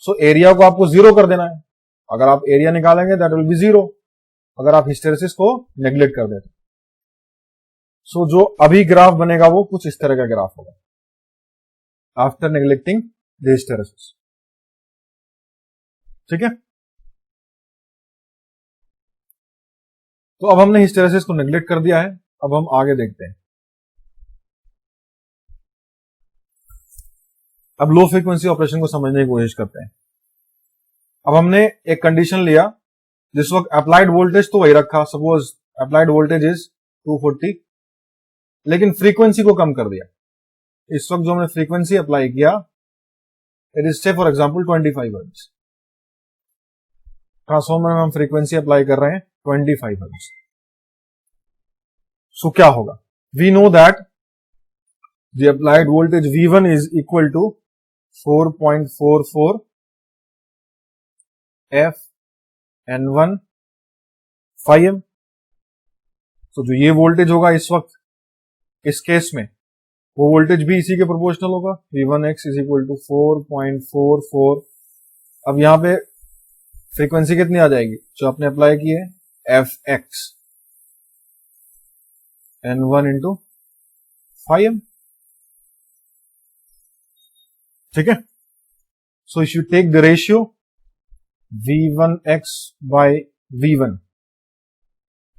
So area को आपको जीरो कर देना है। अगर आप एरिया निकालेंगे दैट विल बी जीरो, अगर आप हिस्टेरेसिस को नेग्लेक्ट कर देते। सो जो अभी ग्राफ बनेगा वो कुछ इस तरह का ग्राफ होगा आफ्टर नेग्लेक्टिंग द हिस्टेरेसिस। ठीक है, तो अब हमने हिस्टेरेसिस को नेग्लेक्ट कर दिया है। अब हम आगे देखते हैं। अब लो फ्रीक्वेंसी ऑपरेशन को समझने की कोशिश करते हैं। अब हमने एक कंडीशन लिया, जिस वक्त अप्लाइड वोल्टेज तो वही रखा, सपोज अप्लाइड वोल्टेज इज 240, लेकिन फ्रीक्वेंसी को कम कर दिया। इस वक्त जो हमने फ्रीक्वेंसी अप्लाई किया इट इज से फॉर एग्जांपल 25 हर्ट्ज। ट्रांसफार्मर में हम फ्रीक्वेंसी अप्लाई कर रहे हैं 25 हर्ट्ज। सो क्या होगा, we know that the applied voltage V1 is equal to 4.44 F N1 φm। तो जो ये वोल्टेज होगा इस वक्त इस केस में, वो वोल्टेज भी इसी के प्रोपोर्शनल होगा, V1x इज इक्वल टू 4.44। अब यहां पे फ्रीक्वेंसी कितनी आ जाएगी जो आपने अप्लाई की है, Fx N1 इंटू φm। ठीक है, so if you take the ratio V1x by V1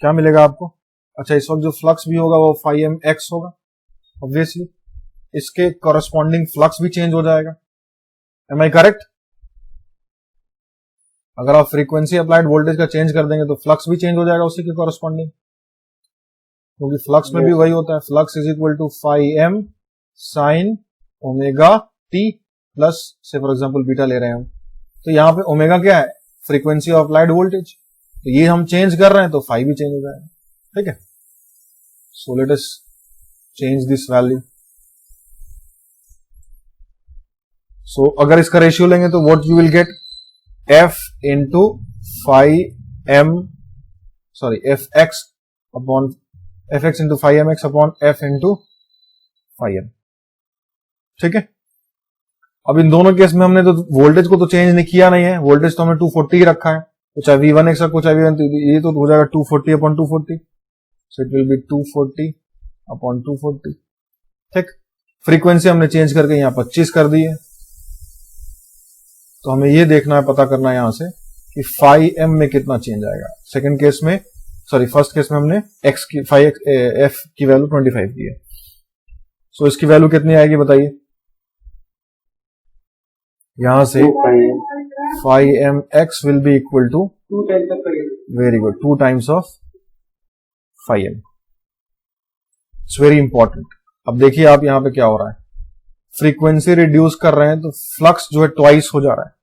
क्या मिलेगा आपको। अच्छा, इस वक्त जो फ्लक्स भी होगा वो φmx होगा, ऑब्वियसली इसके कॉरेस्पॉन्डिंग फ्लक्स भी चेंज हो जाएगा। Am I correct. अगर आप फ्रीक्वेंसी अप्लाइड वोल्टेज का चेंज कर देंगे तो फ्लक्स भी चेंज हो जाएगा उसी के कॉरेस्पॉन्डिंग, क्योंकि फ्लक्स में भी वही होता है, flux is equal to φm sin omega t plus से फॉर एग्जांपल बीटा ले रहे हैं हम, तो यहां पे ओमेगा क्या है, फ्रीक्वेंसी ऑफ अप्लाइड वोल्टेज। तो ये हम चेंज कर रहे हैं तो फाई भी चेंज हो जाएगा, ठीक है। So let us change this value. सो अगर इसका रेशियो लेंगे तो what you will get, f into five m sorry f x upon f x into five M x upon f into five m, ठीक है। अब इन दोनों केस में हमने तो वोल्टेज को तो चेंज नहीं किया नहीं है, वोल्टेज तो हमने 240 ही रखा है, तो चाहे V1 रखो चाहे V1, ये तो हो जाएगा 240 upon 240, so it will be 240 upon 240, ठीक। फ्रीक्वेंसी हमने चेंज करके यहां 25 कर दी है, तो हमें ये देखना है, पता करना है यहां से कि 5m में कितना चेंज आएगा। सेकंड केस में सॉरी फर्स्ट केस में हमने x की 5f की वैल्यू 25 दी है, सो इसकी वैल्यू कितनी आएगी बताइए। यहां से 5mx will be equal to 2 times of 5m. Very good 2 times of 5m। It's very important. अब देखिए आप यहां पे क्या हो रहा है, फ्रीक्वेंसी रिड्यूस कर रहे हैं तो फ्लक्स जो है ट्वाइस हो जा रहा है।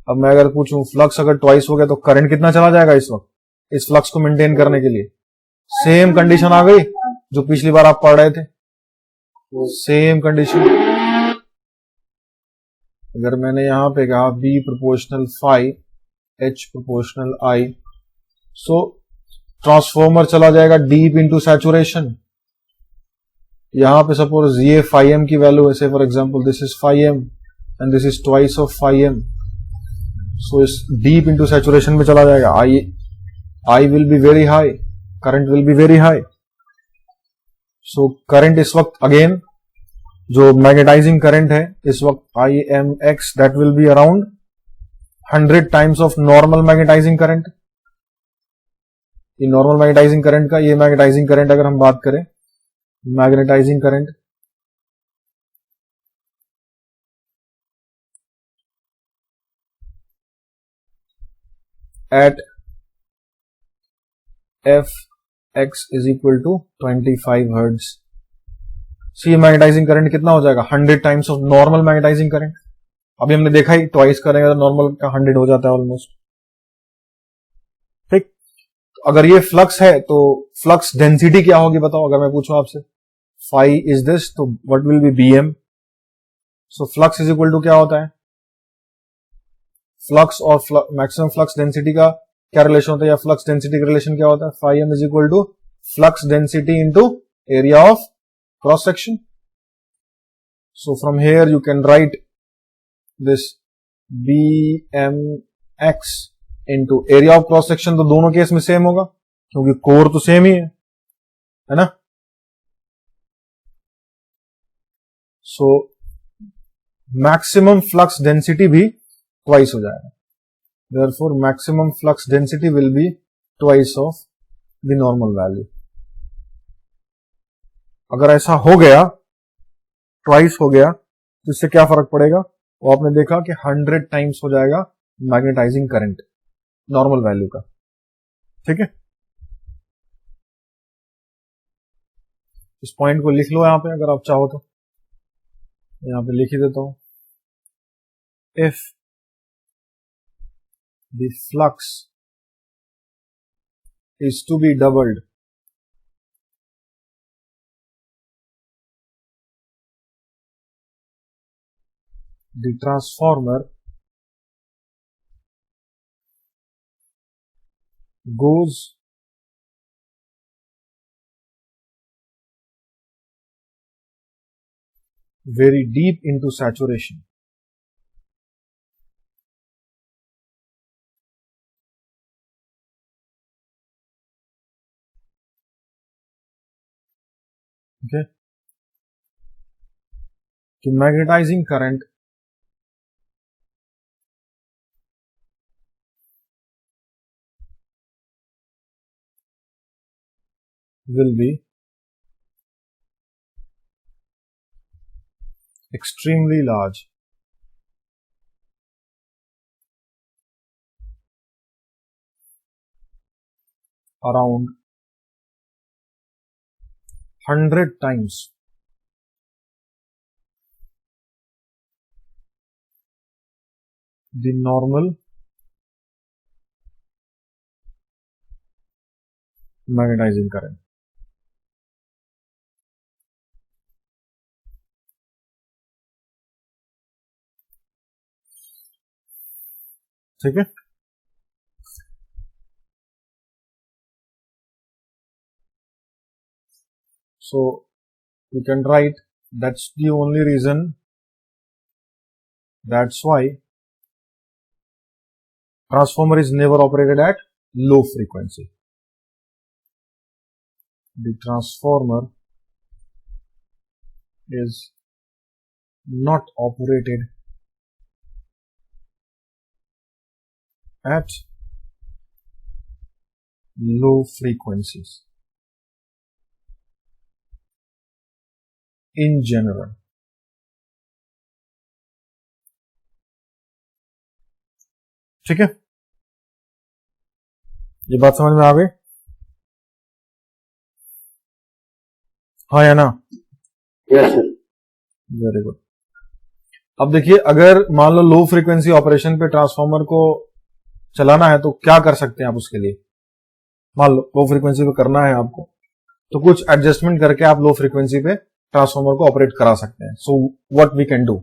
अब मैं अगर पूछूं फ्लक्स अगर ट्वाइस हो गया तो करंट कितना चला जाएगा इस वक्त, इस फ्लक्स को मेंटेन करने के लिए। सेम कंडीशन आ गई जो पिछली बार आप पढ़ रहे थे, सेम कंडीशन। अगर मैंने यहां पे कहा B proportional phi H proportional I, सो ट्रांसफॉर्मर चला जाएगा डीप इनटू सैचुरेशन। यहां पे सपोज ये 5m की वैल्यू है, से for example this is 5m and this is twice of 5m, सो इस डीप इनटू सैचुरेशन में चला जाएगा। I will be very high, current will be very high. So current इस वक्त अगेन जो मैग्नेटाइजिंग करंट है इस वक्त IMX that will be around 100 times of normal magnetising current. ये नॉर्मल मैग्नेटाइजिंग करंट का, ये मैग्नेटाइजिंग करंट अगर हम बात करें, magnetising current at Fx is equal to 25 hertz. See magnetising current कितना हो जाएगा, 100 times of normal magnetising current. अभी हमने देखा ही ट्वाइस करेंगे तो नॉर्मल का 100 हो जाता है ऑलमोस्ट, ठीक। अगर ये फ्लक्स है तो फ्लक्स डेंसिटी क्या होगी बताओ, अगर मैं पूछूं आपसे फाई इज दिस तो what will be BM। So flux is equal to क्या होता है, फ्लक्स और मैक्सिमम फ्लक्स डेंसिटी का क्या रिलेशन होता है, या फ्लक्स डेंसिटी का रिलेशन क्या होता है, phi m is equal to flux density into area of cross section. So from here you can write this BMX into area of cross section, तो दोनों केस में सेम होगा क्योंकि कोर तो सेम ही है ना। सो मैक्सिमम फ्लक्स डेंसिटी भी twice हो जाएगा, therefore maximum flux density will be twice of the normal value. अगर ऐसा हो गया, ट्वाइस हो गया, तो इससे क्या फर्क पड़ेगा, वो आपने देखा कि 100 टाइम्स हो जाएगा मैग्नेटाइजिंग करंट नॉर्मल वैल्यू का, ठीक है। इस पॉइंट को लिख लो यहां पे अगर आप चाहो तो, यहां पे लिख ही देता हूं। If the flux is to be doubled, the transformer goes very deep into saturation. Okay, the magnetizing current will be extremely large, around 100 times the normal magnetising current. ठीक है, so you can write that's the only reason, that's why transformer is never operated at low frequency. The transformer is not operated at low frequencies in general. ठीक है, ये बात समझ में आ गई? हाँ या ना? Yes sir. Very good. अब देखिए, अगर मान लो लो फ्रीक्वेंसी ऑपरेशन पे ट्रांसफार्मर को चलाना है तो क्या कर सकते हैं आप उसके लिए? मान लो लो फ्रीक्वेंसी पे करना है आपको, तो कुछ एडजस्टमेंट करके आप लो फ्रीक्वेंसी पे ट्रांसफार्मर को ऑपरेट करा सकते हैं। So what we can do,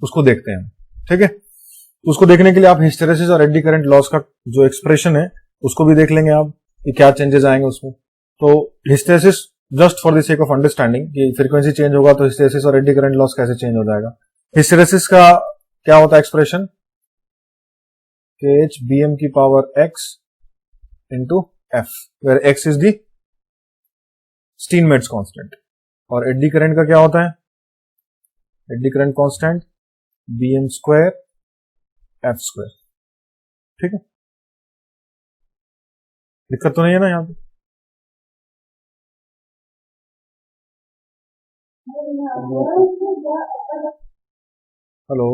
उसको देखते हैं। ठीक है, तो उसको देखने के लिए आप हिस्टेरेसिस और एडी करंट लॉस का जो एक्सप्रेशन है उसको भी देख लेंगे आप कि क्या चेंजेस आएंगे उसमें। तो hysteresis just for the sake of understanding कि फ्रीक्वेंसी चेंज होगा तो हिस्टेरेसिस और एडी करंट लॉस कैसे चेंज हो जाएगा। हिस्टेरेसिस का क्या होता है एक्सप्रेशन? KH BM की पावर x into F, where x is the Steinmetz constant. और एडी करंट का क्या होता है? Eddy current constant BM square F square. ठीक है, दिक्कत तो नहीं है ना यहाँ पे? Hello,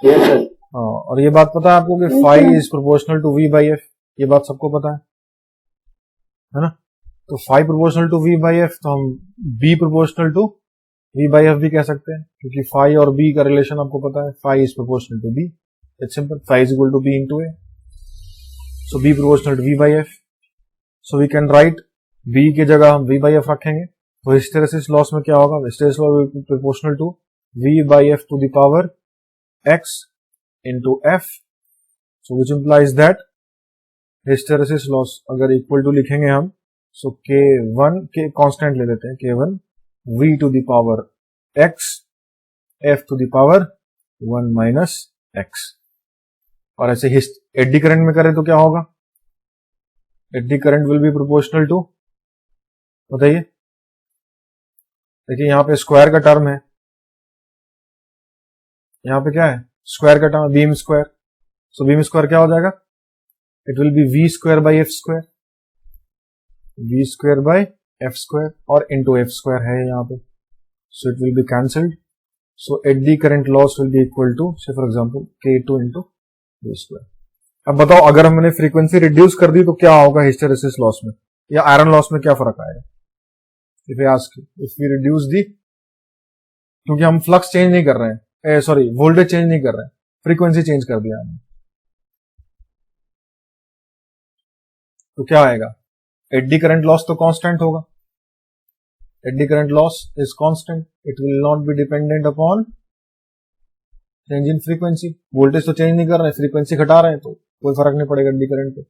yes sir. हाँ, और ये बात पता है आपको कि phi is proportional to V by F, ये बात सबको पता है ना? तो phi proportional to V by F, तो हम B proportional to V by F भी कह सकते हैं, क्योंकि फाई और B का रिलेशन आपको पता है। Phi is proportional to B, it's simple, phi is equal to B into A, so B proportional to V by F। So we can write B की जगह हम V बाई F रखेंगे, तो hysteresis loss में क्या होगा? Hysteresis loss proportional to V by F to the power x into F, so which implies that hysteresis loss अगर equal to लिखेंगे हम, so K1 के कांस्टेंट ले लेते हैं, K1 V to the power x F to the power 1 minus x। और ऐसे eddy current में करें तो क्या होगा? Eddy current will be proportional to, बताइए। देखिए यहाँ पे स्क्वायर का टर्म है, यहाँ पे क्या है? स्क्वायर का term, BM square. So BM square क्या हो जाएगा? It will be V square by F square, V square by F square, और इंटू F स्क्वायर है यहाँ पे, so it will be cancelled. So eddy current loss will be equal to, say for example K2 into V square. अब बताओ, अगर हमने frequency reduce कर दी तो क्या होगा हिस्टेरेसिस लॉस में या आयरन लॉस में, क्या फर्क आएगा? If I ask you, if we reduce the, क्योंकि हम फ्लक्स चेंज नहीं कर रहे हैं, सॉरी वोल्टेज चेंज नहीं कर रहे हैं, फ्रीक्वेंसी चेंज कर दिया हमने, तो क्या आएगा? एडी करंट लॉस तो कांस्टेंट होगा। Eddy current loss is constant, it will not be dependent upon change in frequency. Voltage तो चेंज नहीं कर रहे हैं, फ्रीक्वेंसी घटा रहे हैं, तो कोई फर्क नहीं पड़ेगा एडी करंट पे।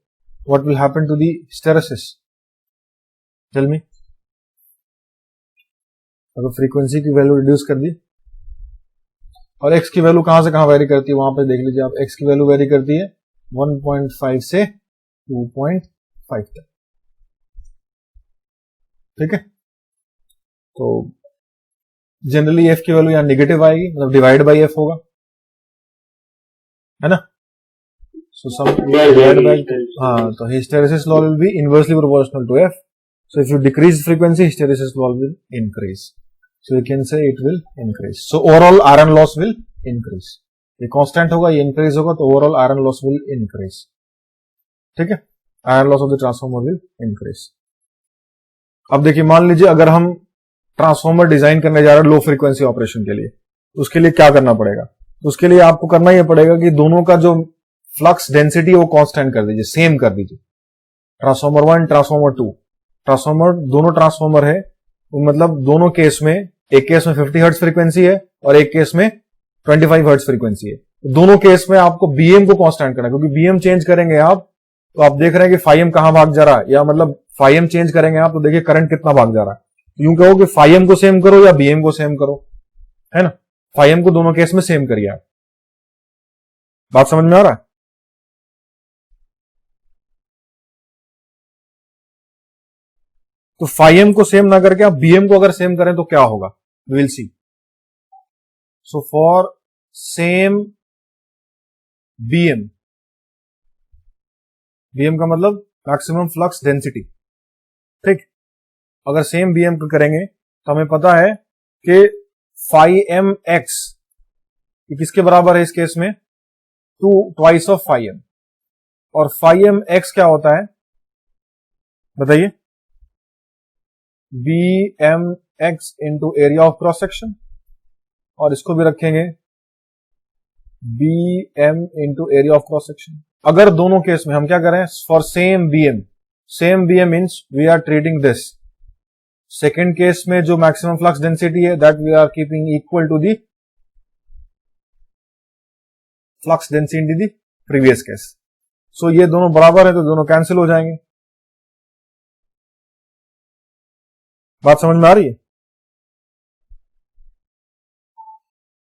What will happen to the hysteresis? Tell me. अगर फ्रीक्वेंसी की वैल्यू रिड्यूस कर दी, और x की वैल्यू कहां से कहां वेरी करती है, वहां पे देख लीजिए आप, x की वैल्यू वेरी करती है 1.5 से 2.5 तक। ठीक है, तो जनरली f की वैल्यू यहां नेगेटिव आएगी, मतलब डिवाइड बाई f होगा, है ना? सो सम डिवाइड बाई, हाँ, तो hysteresis law will be inversely proportional to f। So if you decrease frequency, hysteresis law will increase, so you can say it will increase, so overall iron loss will increase। ये constant होगा, ये increase होगा, तो overall iron loss will increase. ठीक है, iron loss of the transformer will increase. अब देखिए, मान लीजिए अगर हम ट्रांसफार्मर डिजाइन करने जा रहे हैं लो फ्रीक्वेंसी ऑपरेशन के लिए, तो उसके लिए क्या करना पड़ेगा? तो उसके लिए आपको करना ही पड़ेगा कि दोनों का जो फ्लक्स डेंसिटी वो कांस्टेंट कर दीजिए, सेम कर दीजिए। ट्रांसफॉर्मर 1, ट्रांसफॉर्मर 2, ट्रांसफॉर्मर दोनों ट्रांसफॉर्मर है, मतलब दोनों केस में, एक केस में 50 हर्ट्ज फ्रीक्वेंसी है और एक केस में 25 हर्ट्ज फ्रीक्वेंसी है। दोनों केस में आपको बीएम को कांस्टेंट करना है, क्योंकि बीएम चेंज करेंगे आप तो आप देख रहे हैं कि फाइव कहां भाग जा रहा है, या मतलब फाइव चेंज करेंगे आप तो देखिए करंट कितना भाग जा रहा है। यूं कहो कि फाइव को सेम करो या बीएम को सेम करो, है ना। फाइव को दोनों केस में सेम करिए आप। बात समझ में आ रहा है? तो फाइव को सेम ना करके आप बीएम को अगर सेम करें तो क्या होगा, will see. So for same BM, BM का मतलब मैक्सिमम फ्लक्स डेंसिटी, ठीक। अगर सेम बीएम को करेंगे तो हमें पता है कि फाइव एम एक्स किसके बराबर है इस केस में, ट्वाइस ऑफ फाइव एम। और फाइव एम एक्स क्या होता है बताइए, B M X into area of cross section, और इसको भी रखेंगे B M into area of cross section. अगर दोनों केस में हम क्या करें, for same BM means we are treating this, second case में जो मैक्सिमम फ्लक्स डेंसिटी है that we are keeping equal to the flux density the previous case. सो ये दोनों बराबर है तो दोनों कैंसिल हो जाएंगे। बात समझ में आ रही है?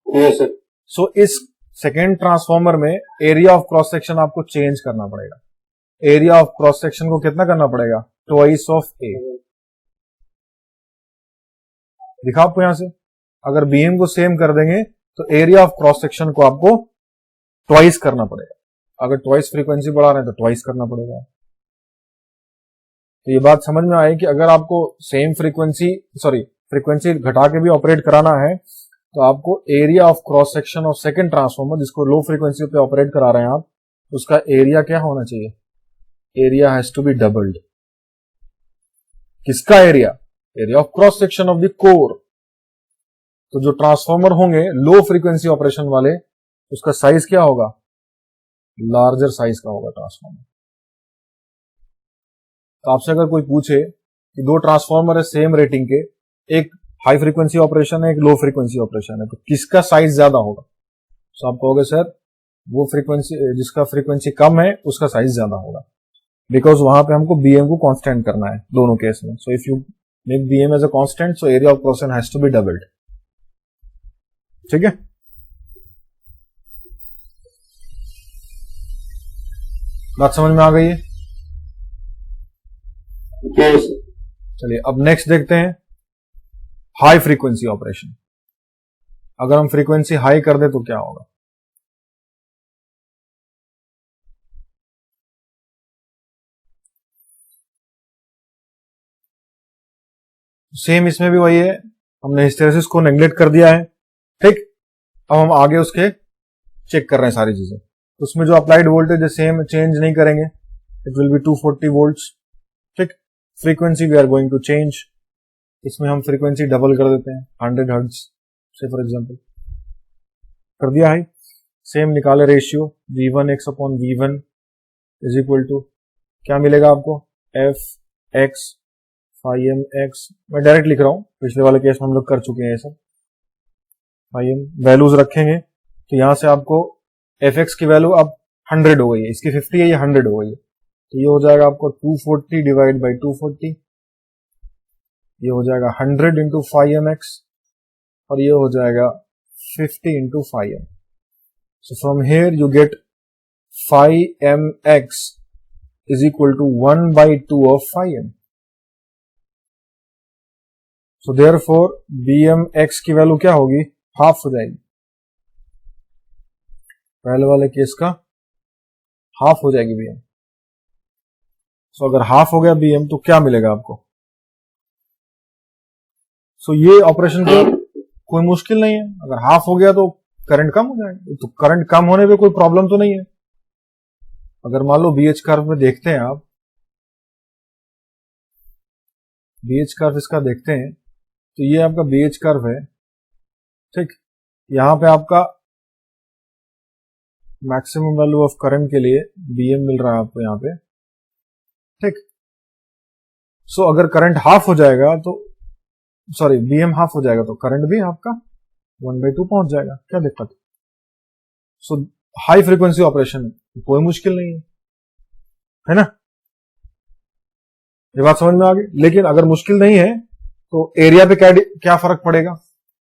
Yes sir. सो इस सेकेंड ट्रांसफॉर्मर में एरिया ऑफ क्रॉस सेक्शन आपको चेंज करना पड़ेगा। एरिया ऑफ क्रॉस सेक्शन को कितना करना पड़ेगा, ट्वाइस ऑफ ए। दिखा आपको यहां से, अगर बीएम को सेम कर देंगे तो एरिया ऑफ क्रॉस सेक्शन को आपको ट्वाइस करना पड़ेगा। अगर ट्वाइस फ्रीक्वेंसी बढ़ा रहे हैं तो ट्वाइस करना पड़ेगा। तो ये बात समझ में आई कि अगर आपको सेम फ्रीक्वेंसी घटा के भी ऑपरेट कराना है तो आपको area of cross section of second transformer, जिसको लो फ्रीक्वेंसी पे ऑपरेट करा रहे हैं आप, उसका एरिया क्या होना चाहिए, area has to be doubled. किसका area, area of cross section of the core. तो जो ट्रांसफॉर्मर होंगे लो फ्रीक्वेंसी ऑपरेशन वाले, उसका साइज क्या होगा, लार्जर साइज का होगा ट्रांसफॉर्मर। तो आपसे अगर कोई पूछे कि दो ट्रांसफॉर्मर है सेम रेटिंग के, एक हाई फ्रीक्वेंसी ऑपरेशन है एक लो फ्रीक्वेंसी ऑपरेशन है, तो किसका साइज ज्यादा होगा, तो आप कहोगे सर वो फ्रीक्वेंसी जिसका फ्रीक्वेंसी कम है उसका साइज ज्यादा होगा, बिकॉज वहां पे हमको बीएम को कांस्टेंट करना है दोनों केस में। So if you make BM as a constant, so area of cross section has to be doubled. ठीक है, बात समझ में आ गई है? यस। चलिए अब नेक्स्ट देखते हैं हाई फ्रीक्वेंसी ऑपरेशन। अगर हम फ्रीक्वेंसी हाई कर दे तो क्या होगा, सेम इसमें भी वही है, हमने हिस्टेरेसिस को नेग्लेक्ट कर दिया है, ठीक। अब हम आगे उसके चेक कर रहे हैं सारी चीजें। उसमें जो अप्लाइड वोल्टेज है सेम चेंज नहीं करेंगे, इट विल बी 240 वोल्ट्स, ठीक। Frequency we are going to change, इसमें हम फ्रीक्वेंसी डबल कर देते हैं 100 हर्ट्ज से फॉर एग्जांपल, कर दिया है। सेम निकाले ratio V1x upon V1 is equal to क्या मिलेगा आपको, F(x) 5mx, मैं डायरेक्ट लिख रहा हूं, पिछले वाले केस में हम लोग कर चुके हैं ये सब। 5m वैल्यूज रखेंगे तो यहां से आपको fx की वैल्यू अब 100 हो गई है, इसकी 50 है, ये 100 हो गई है, तो ये हो जाएगा आपको 240 डिवाइड बाई 240, ये हो जाएगा 100 इंटू 5mx, और ये हो जाएगा 50 into 5m। So from here you get 5mx is equal to 1/2 of 5m। So therefore bmx की वैल्यू क्या होगी, हाफ हो जाएगी, पहले वाले केस का हाफ हो जाएगी bm। सो अगर हाफ हो गया bm तो क्या मिलेगा आपको। सो ये ऑपरेशन को कोई मुश्किल नहीं है, अगर हाफ हो गया तो करंट कम हो जाएगा, तो करंट कम होने पे कोई प्रॉब्लम तो नहीं है। अगर मान लो BH कर्व में देखते हैं आप, BH कर्व इसका देखते हैं तो ये आपका BH कर्व है, ठीक। यहां पे आपका मैक्सिमम वैल्यू ऑफ करंट के लिए BM मिल रहा है आपको यहाँ पे, ठीक। सो अगर करंट हाफ हो जाएगा तो सॉरी BM हाफ हो जाएगा तो करंट भी आपका 1/2 पहुंच जाएगा, क्या दिक्कत। सो हाई फ्रीक्वेंसी ऑपरेशन कोई मुश्किल नहीं है ना, ये बात समझ में आ गई। लेकिन अगर मुश्किल नहीं है तो एरिया पे क्या फर्क पड़ेगा,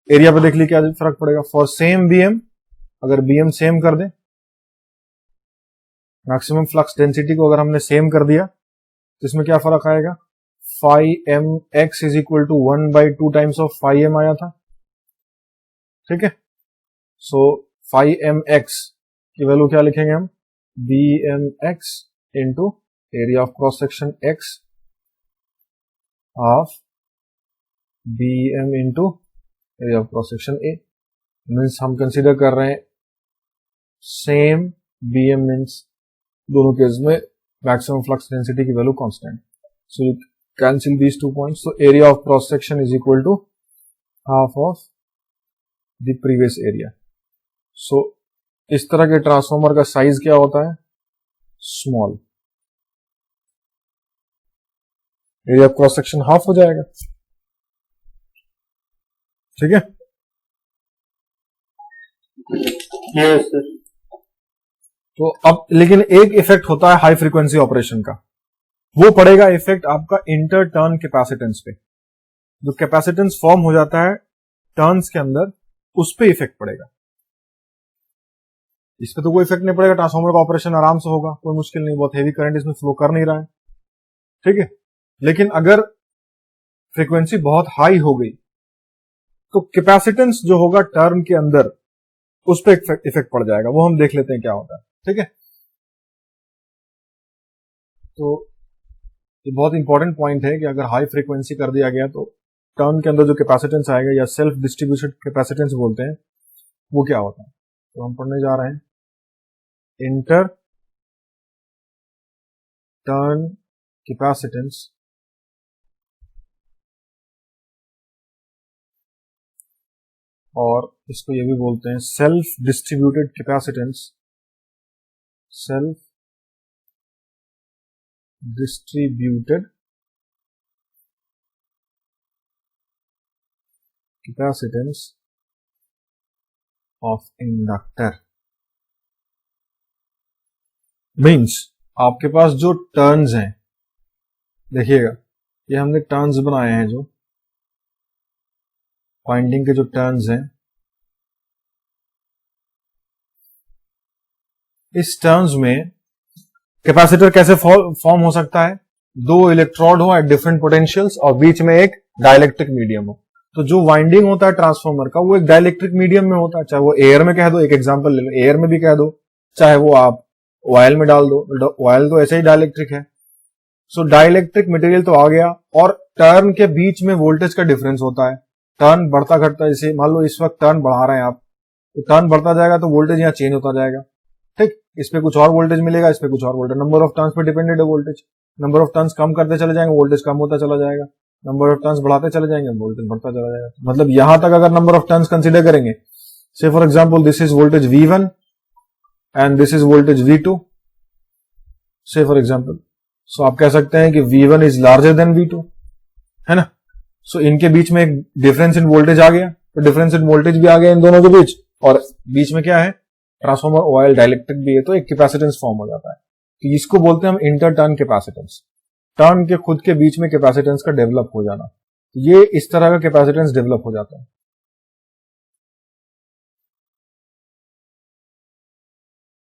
एरिया पे देख ली क्या फर्क पड़ेगा। फॉर सेम BM, अगर BM सेम कर दे, मैक्सिमम फ्लक्स डेंसिटी को अगर हमने सेम कर दिया तो इसमें क्या फर्क आएगा, phi mx is equal to 1/2 times of phi m आया था, ठीक है। सो phi mx की वैल्यू क्या लिखेंगे हम, BMX into area of cross section x of BM into area of cross section A। Means हम कंसीडर कर रहे हैं सेम BM, मीन्स दोनों केस में मैक्सिमम फ्लक्स डेंसिटी की value constant. So you cancel these 2 points. तो area of cross section is equal to half of the previous area. So इस तरह के ट्रांसफॉर्मर का साइज क्या होता है, small, area of cross section half हो जाएगा, ठीक है। Yes sir. तो अब लेकिन एक इफेक्ट होता है हाई फ्रीक्वेंसी ऑपरेशन का, वो पड़ेगा इफेक्ट आपका इंटर टर्न कैपेसिटेंस पे। जो कैपेसिटेंस फॉर्म हो जाता है टर्न्स के अंदर, उस पे इफेक्ट पड़ेगा। इस पे तो कोई इफेक्ट नहीं पड़ेगा, ट्रांसफॉर्मर का ऑपरेशन आराम से होगा, कोई मुश्किल नहीं, बहुत हेवी करंट इसमें फ्लो कर नहीं रहा है, ठीक है। लेकिन अगर फ्रीक्वेंसी बहुत हाई हो गई तो कैपेसिटेंस जो होगा टर्न के अंदर, उस पर इफेक्ट पड़ जाएगा, वो हम देख लेते हैं क्या होता है, ठीक है। तो ये बहुत इंपॉर्टेंट पॉइंट है कि अगर हाई फ्रीक्वेंसी कर दिया गया तो टर्न के अंदर जो कैपेसिटेंस आएगा, या सेल्फ डिस्ट्रीब्यूटेड कैपेसिटेंस बोलते हैं, वो क्या होता है। तो हम पढ़ने जा रहे हैं इंटर टर्न कैपेसिटेंस और इसको ये भी बोलते हैं self distributed capacitance, self distributed capacitance of inductor. Means आपके पास जो टर्न्स हैं, देखिएगा ये हमने टर्न्स बनाए हैं, जो वाइंडिंग के जो टर्न्स हैं, इस टर्न्स में कैपेसिटर कैसे फॉर्म हो सकता है, दो इलेक्ट्रोड हो एट डिफरेंट पोटेंशियल्स और बीच में एक डाइलेक्ट्रिक मीडियम हो। तो जो वाइंडिंग होता है ट्रांसफॉर्मर का, वो एक डाइलेक्ट्रिक मीडियम में होता है, चाहे वो एयर में कह दो, एक एग्जांपल ले लो, एयर में भी कह दो, चाहे वो आप ऑयल में डाल दो, ऑयल तो ऐसे ही डाइलेक्ट्रिक है। सो डाइलेक्ट्रिक मटेरियल तो आ गया, और टर्न के बीच में वोल्टेज का डिफरेंस होता है, टर्न बढ़ता घटता, जैसे मान लो इस वक्त टर्न बढ़ा रहे हैं आप, तो टर्न बढ़ता जाएगा तो वोल्टेज यहाँ चेंज होता जाएगा, ठीक। इस पे कुछ और वोल्टेज मिलेगा, इस पे कुछ और वोल्टेज, नंबर ऑफ टर्न्स पे डिपेंडेड है वोल्टेज। नंबर ऑफ टर्न्स कम करते चले जाएंगे, वोल्टेज कम होता चला जाएगा, नंबर ऑफ टर्न्स बढ़ाते चले जाएंगे, वोल्टेज बढ़ता चला जाएगा। मतलब यहां तक अगर नंबर ऑफ टर्न्स कंसीडर करेंगे, से for example this is voltage V1 and this is voltage V2, से फॉर एग्जांपल, सो आप कह सकते हैं कि V1 is larger than V2, है ना। सो इनके बीच में एक डिफरेंस इन वोल्टेज आ गया, तो डिफरेंस इन वोल्टेज भी आ गया इन दोनों के बीच, और बीच में क्या है, ट्रांसफॉर्मर ऑयल डाइलेक्ट्रिक भी है, तो एक कैपेसिटेंस फॉर्म हो जाता है। तो इसको बोलते हैं हम इंटर टर्न कैपेसिटेंस, टर्न के खुद के बीच में कैपेसिटेंस का डेवलप हो जाना। ये इस तरह का कैपेसिटेंस डेवलप हो जाता है।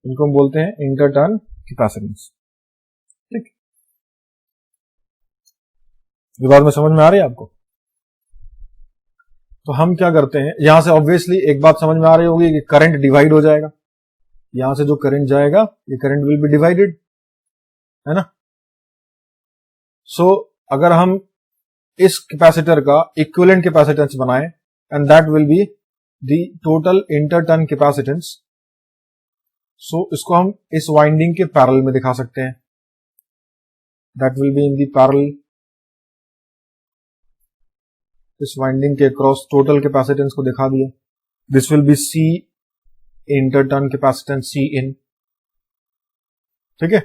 इनको हम बोलते हैं इंटर टर्न कैपेसिटेंस, ठीक। ये बात में समझ में आ रही है आपको। तो हम क्या करते हैं, यहां से ऑब्वियसली एक बात समझ में आ रही होगी कि करंट डिवाइड हो जाएगा, यहां से जो करंट जाएगा ये करंट विल बी डिवाइडेड, है ना। सो अगर हम इस कैपेसिटर का इक्विवेलेंट कैपेसिटेंस बनाएं, and that will be the total inter turn capacitance, so इसको हम इस वाइंडिंग के पैरेलल में दिखा सकते हैं, that will be in the parallel, इस वाइंडिंग के क्रॉस टोटल कैपेसिटेंस को दिखा दिया। This will be C inter turn capacitance C in, ठीक है,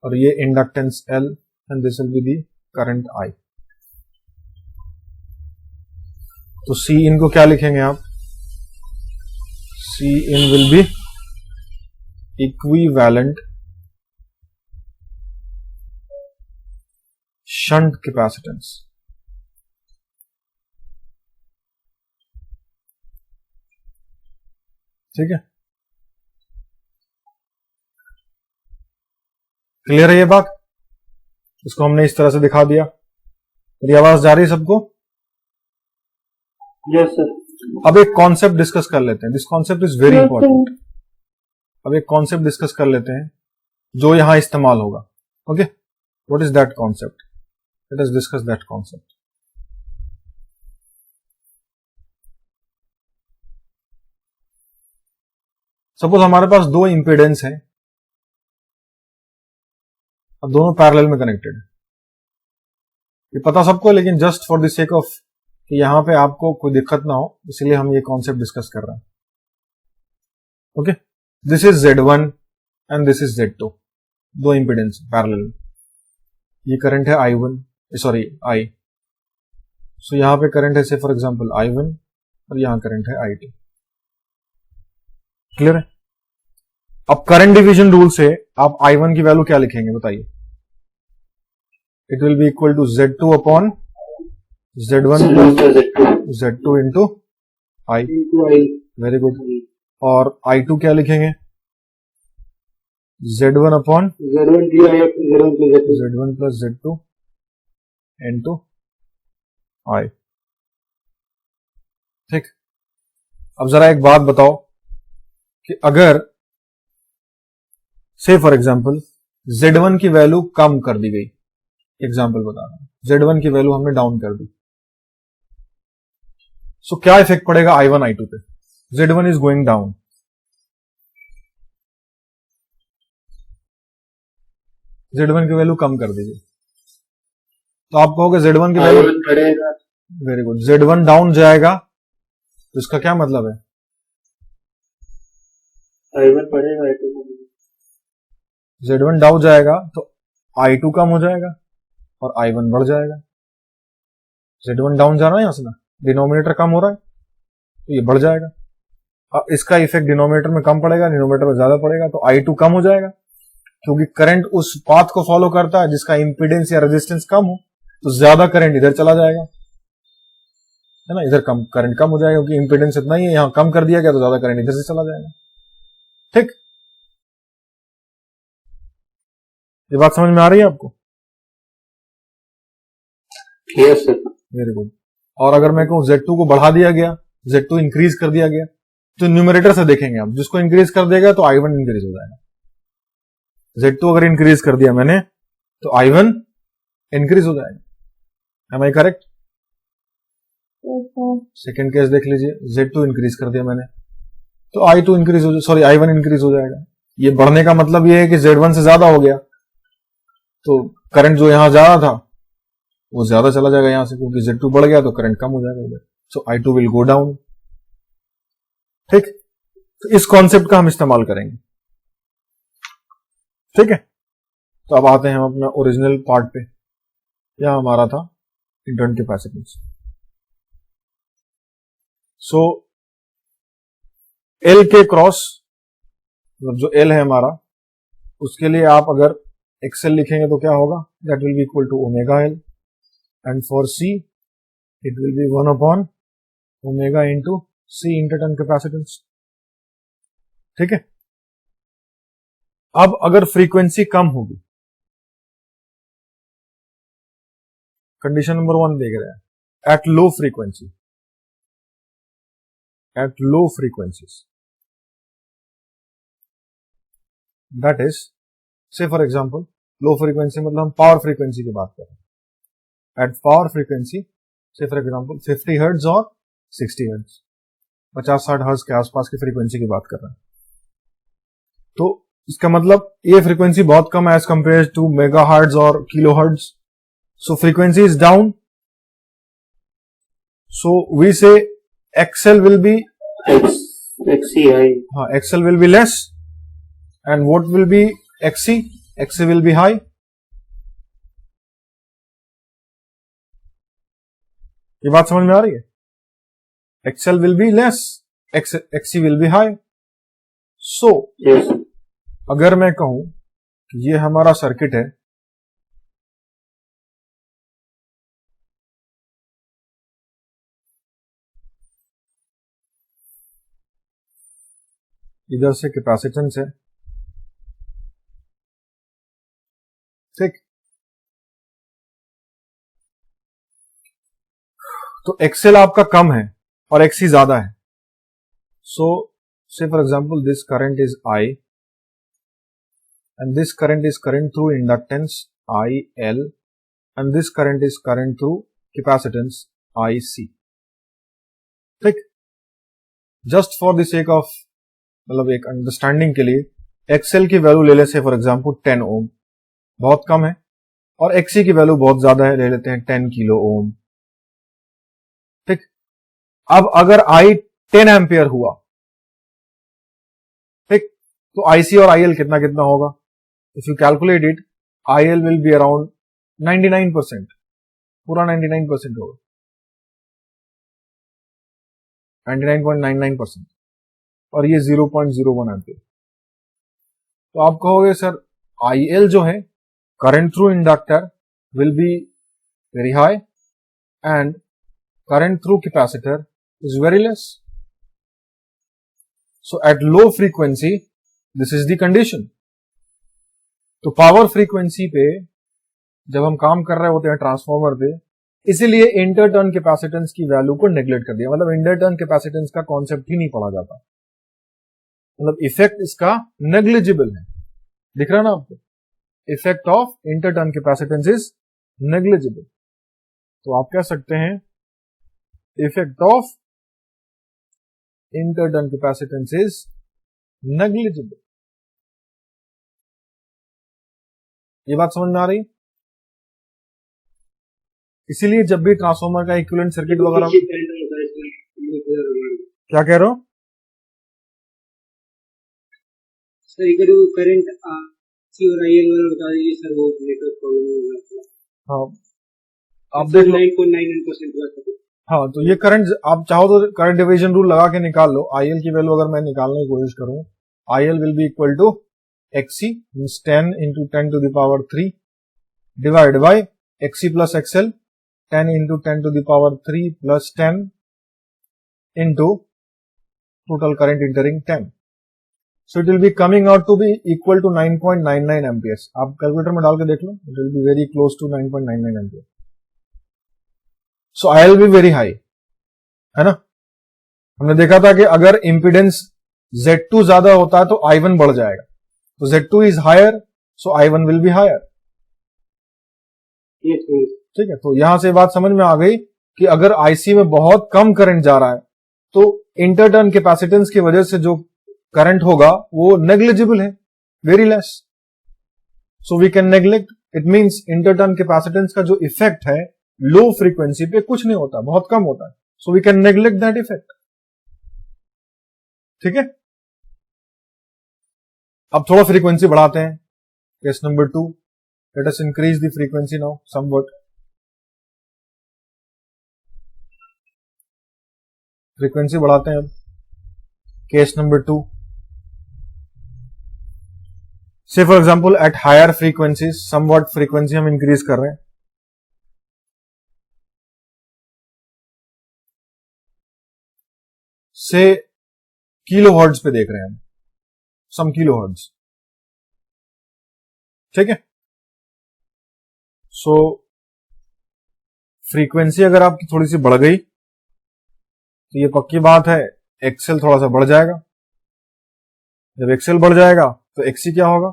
और ये inductance L and this will be the current I. तो सी इन को क्या लिखेंगे आप? C in will be equivalent shunt capacitance, ठीक है, क्लियर है ये बात? इसको हमने इस तरह से दिखा दिया। मेरी आवाज जा रही है सबको? Yes sir. अब एक कॉन्सेप्ट डिस्कस कर लेते हैं, this concept is very important. अब एक कॉन्सेप्ट डिस्कस कर लेते हैं जो यहां इस्तेमाल होगा। Okay, what is that concept? Let us discuss that concept. Suppose हमारे पास दो इंपीडेंस हैं, अब दोनों पैरेलल में कनेक्टेड है। ये पता सबको है, लेकिन just for the sake of कि यहां पे आपको कोई दिक्कत ना हो, इसलिए हम ये कॉन्सेप्ट डिस्कस कर रहे हैं। Okay, this is Z1 and this is Z2, दो इंपीडेंस पैरेलल में। ये करंट है I1, सॉरी I, सो यहां पे करंट है से फॉर एग्जांपल I1 और यहां करंट है I2। क्लियर है? अब करंट डिवीजन रूल से आप I1 की वैल्यू क्या लिखेंगे बताइए? It will be equal to Z2 upon Z1 plus Z2 into I। Very good. और I2 क्या लिखेंगे? Z1 upon Z1 plus Z2 into I। ठीक, अब जरा एक बात बताओ कि अगर से फॉर एग्जांपल Z1 की वैल्यू कम कर दी गई, एग्जांपल बता रहा हूं, Z1 की वैल्यू हमने डाउन कर दी, सो क्या इफेक्ट पड़ेगा I1 I2 पे? Z1 is going down, Z1 की वैल्यू कम कर दीजिए, तो आप कहोगे Z1 की वैल्यू बढ़ेगा। वेरी गुड, Z1 डाउन जाएगा, तो इसका क्या मतलब है? I1 बढ़ेगा, I2 Z1 डाउन जाएगा तो I2 कम हो जाएगा और I1 बढ़ जाएगा। Z1 डाउन जा रहा है यहां से ना, डिनोमिनेटर कम हो रहा है तो ये बढ़ जाएगा। अब इसका इफेक्ट डिनोमिनेटर में कम पड़ेगा, डिनोमिनेटर में ज्यादा पड़ेगा, तो I2 कम हो जाएगा, क्योंकि करंट उस पाथ को फॉलो करता है जिसका इंपीडेंस या रेजिस्टेंस कम हो, तो ज्यादा करंट इधर चला जाएगा, है ना, इधर कम करंट कम हो जाएगा क्योंकि इंपीडेंस इतना ही है, यहां कम कर दिया गया तो ज्यादा करंट इधर से चला जाएगा। ठीक, ये बात समझ में आ रही है आपको? Yes sir. Very good. और अगर मैं कहूं Z2 को बढ़ा दिया गया, Z2 इंक्रीज कर दिया गया, तो न्यूमरेटर से देखेंगे आप, जिसको इंक्रीज कर देगा तो I1 इंक्रीज हो जाएगा। Z2 अगर इंक्रीज कर दिया मैंने तो I1 इंक्रीज हो जाएगा। Am I correct? Second case देख लीजिए, Z2 इंक्रीज कर दिया मैंने तो I2 इंक्रीज हो, सॉरी I1 इंक्रीज हो जाएगा। ये बढ़ने का मतलब ये है कि Z1 से ज्यादा हो गया, तो करंट जो यहां जा रहा था वो ज्यादा चला जाएगा यहां से, क्योंकि Z2 बढ़ गया तो करंट कम हो जाएगा उधर, सो I2 विल गो डाउन। ठीक, तो इस कॉन्सेप्ट का हम इस्तेमाल करेंगे। ठीक है, तो अब आते हैं हम अपना ओरिजिनल पार्ट पे। यह हमारा था इंटरनल कैपेसिटेंस। सो L के क्रॉस, मतलब जो L है हमारा, उसके लिए आप अगर XL लिखेंगे तो क्या होगा? That will be equal to omega L, and for C it will be 1 upon omega into C interturn capacitance. ठीक है, अब अगर फ्रीक्वेंसी कम होगी, कंडीशन नंबर 1 देख रहे हैं, at low frequency, at low frequencies, that is से फॉर एग्जांपल लो फ्रीक्वेंसी मतलब हम पावर फ्रीक्वेंसी की बात कर रहे हैं। एट पावर फ्रीक्वेंसी से फॉर एग्जांपल 50 हर्ट्ज और 60 हर्ट्ज, 50-60 हर्ट्ज के आसपास की फ्रीक्वेंसी की बात कर रहे हैं। तो इसका मतलब ये फ्रीक्वेंसी बहुत कम है as compare to mega hertz और kilo hertz, so frequency is down, so we say XL will be XC high. हाँ, XL will be less and what will be XC? XC will be high. ये बात समझ में आ रही है? XL will be less, XC will be high. So, Yes. अगर मैं कहूं कि ये हमारा सर्किट है, इधर से कैपेसिटेंस है, ठीक, तो एक्सेल आपका कम है और एक्सी ज्यादा है. So say for example this current is I and this current is current through inductance I L and this current is current through capacitance I C. ठीक, just for the sake of मतलब एक understanding के लिए Excel की value ले लेते हैं for example 10 ओम, बहुत कम है, और एक्सी की वैल्यू बहुत ज्यादा है, ले लेते हैं 10 किलो ओम. ठीक, अब अगर आई 10 एम्पियर हुआ, ठीक, तो आईसी और आईएल कितना कितना होगा? If you calculate it, IL will be around 99%, पूरा 99% होगा, 99.99%, और ये 0.01 एम्पियर. तो आप कहोगे सर आईएल जो है current through inductor will be very high and current through capacitor is very less. So at low frequency this is the condition. तो पावर फ्रीक्वेंसी पे जब हम काम कर रहे होते हैं ट्रांसफॉर्मर पे, इसीलिए इंटर टर्न कैपेसिटेंस की वैल्यू को नेग्लेक्ट कर दिया. मतलब इंटर टर्न कैपेसिटेंस का कॉन्सेप्ट ही नहीं पढ़ा जाता, मतलब इफेक्ट इसका नेग्लिजिबल है. दिख रहा है ना आपको? Effect of inter turn capacitance is negligible. तो आप कह सकते हैं effect of inter turn capacitance is negligible. ये बात समझ में आ रही? इसीलिए जब भी ट्रांसफॉर्मर का इक्विवेलेंट सर्किट वगैरह, क्या कह रहे हो सर? एक करंट सी और आई एल वाला बता दीजिए सर, वो नेटवर्क प्रॉब्लम. हाँ, आप देख लो. 9.99% हाँ, तो ये करंट आप चाहो तो करंट डिवीजन रूल लगा के निकाल लो. आईएल की वैल्यू अगर मैं निकालने की कोशिश करूं, IL will be equal to XC means 10 into 10 to the power 3 divide by XC plus XL 10 into 10 to the power 3 plus 10 into total current entering 10. So it will be coming out to be equal to 9.99 amperes. आप calculator में डाल के देख लो, it will be very close to 9.99 amperes. So IL will be very high, है ना? हमने देखा था कि अगर इंपिडेंस Z2 ज्यादा होता है तो I1 बढ़ जाएगा. तो Z2 is higher, so I1 will be higher. ठीक है, तो यहां से बात समझ में आ गई कि अगर आईसी में बहुत कम करंट जा रहा है तो इंटरटर्न कैपेसिटेंस की वजह से जो करंट होगा वो नेग्लिजिबल है, very less. So we can neglect. It means interturn capacitance का जो इफेक्ट है लो फ्रीक्वेंसी पे कुछ नहीं होता, बहुत कम होता है. So we can neglect that effect. ठीक है, अब थोड़ा फ्रीक्वेंसी बढ़ाते हैं. Case number 2, let us increase the frequency now somewhat. Frequency बढ़ाते हैं अब. Case number 2, say for example at higher frequencies somewhat frequency हम इंक्रीज कर रहे हैं. से किलो हर्ट्ज पे देख रहे हैं हम, सम किलो हर्ट्ज. ठीक है, सो फ्रीक्वेंसी अगर आपकी थोड़ी सी बढ़ गई तो ये पक्की बात है एक्सेल थोड़ा सा बढ़ जाएगा. जब एक्सेल बढ़ जाएगा तो एक्सी क्या होगा?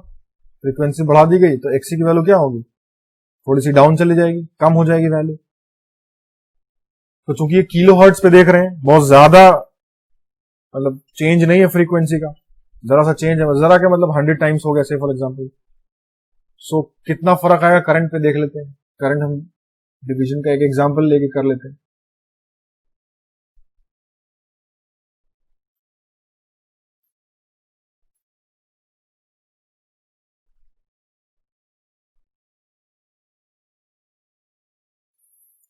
फ्रीक्वेंसी बढ़ा दी गई तो एक्सी की वैल्यू क्या होगी? थोड़ी सी डाउन चली जाएगी, कम हो जाएगी वैल्यू. तो चूंकि ये किलो हर्ट्ज पे देख रहे हैं, बहुत ज्यादा मतलब चेंज नहीं है फ्रीक्वेंसी का, जरा सा चेंज है, जरा क्या मतलब 100 टाइम्स हो गया से फॉर एग्जांपल. सो कितना फर्क आएगा करंट पे देख लेते हैं. करंट हम डिवीजन का एक एग्जांपल लेके कर लेते हैं.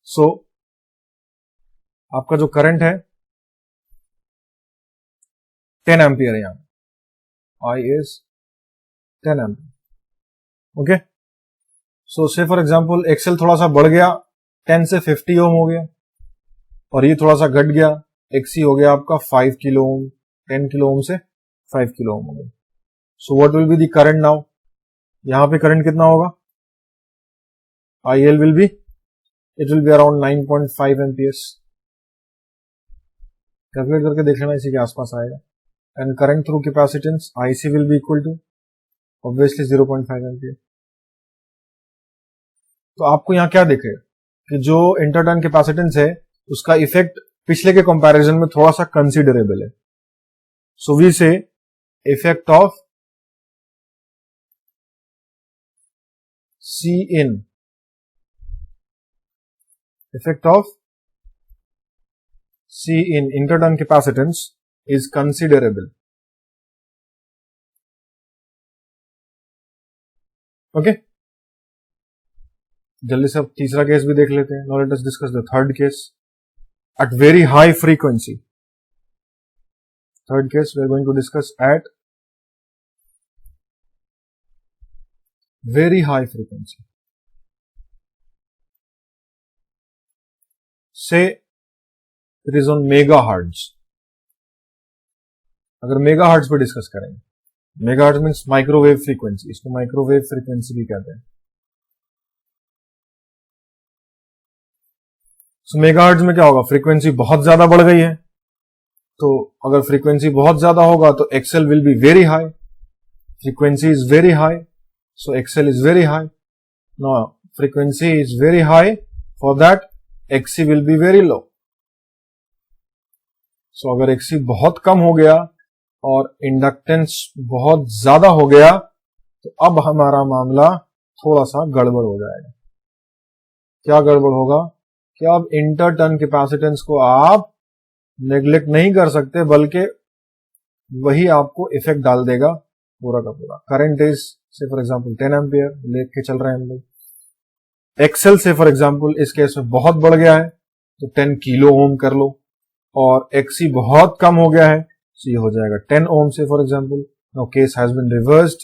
सो आपका जो करंट है 10 एम्पियर है, यहां I is 10 ampere. Okay, so say for example Excel थोड़ा सा बढ़ गया, 10 से 50 ओम हो गया, और ये थोड़ा सा घट गया, एक्सी हो गया आपका 5 किलो ओम, 10 किलो ओम से 5 किलो ओम हो गया। So what will be the current now? यहां पे करंट कितना होगा? IL will be, it will be around 9.5 amperes. Calculate करके देख लेना, इसी के आसपास आएगा। And current through capacitance IC will be equal to obviously 0.5 ampere. तो आपको यहां क्या दिखेगा कि जो इंटरटर्न कैपेसिटेंस है उसका इफेक्ट पिछले के कंपैरिजन में थोड़ा सा कंसीडरेबल है। सो वी से effect of C in, effect of C in interturn capacitance is considerable. Okay, जल्दी से अब तीसरा केस भी देख लेते हैं। Now let us discuss the third case at very high frequency. Third case we are going to discuss at very high frequency. Say it is on megahertz. अगर megahertz पे डिस्कस करेंगे, मेगाहर्ट्ज मीन्स माइक्रोवेव फ्रीक्वेंसी, इसको microwave frequency भी कहते हैं। सो megahertz में क्या होगा? फ्रीक्वेंसी बहुत ज्यादा बढ़ गई है, तो अगर फ्रीक्वेंसी बहुत ज्यादा होगा तो XL will be very high, frequency is very high, so XL is very high. Now frequency is very high, for that XC will be very low. So अगर XC बहुत कम हो गया और इंडक्टेंस बहुत ज्यादा हो गया तो अब हमारा मामला थोड़ा सा गड़बड़ हो जाएगा। क्या गड़बड़ होगा कि अब इंटरटर्न कैपेसिटेंस को आप नेग्लेक्ट नहीं कर सकते, बल्कि वही आपको इफेक्ट डाल देगा पूरा का पूरा। करंट इज से फॉर एग्जांपल 10 एम्पियर लेके चल रहे हैं हम लोग। एक्सेल से फॉर एग्जांपल इस केस में बहुत बढ़ गया है तो 10 किलो ओम कर लो, और एक्सी बहुत कम हो गया है तो ये हो जाएगा 10 ओम से for example. Now case has been reversed,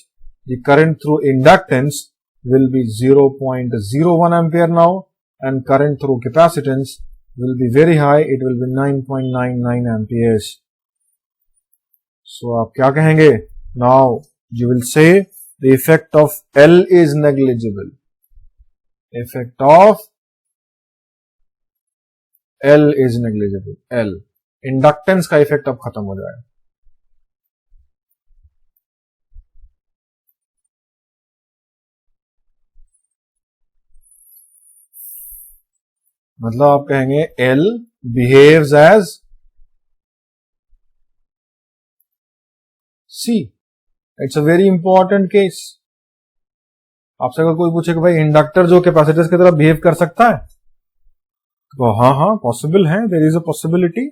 the current through inductance will be 0.01 ampere now, and current through capacitance will be very high, it will be 9.99 amperes. So आप क्या कहेंगे? Now you will say the effect of L is negligible. Effect of L is negligible. L inductance का effect अब खत्म हो जाएगा। मतलब आप कहेंगे L behaves as C. It's a very important case. आपसे अगर कोई पूछे कि भाई इंडक्टर जो कैपेसिटर्स की तरह बिहेव कर सकता है, तो हाँ पॉसिबल है, देयर इज अ पॉसिबिलिटी।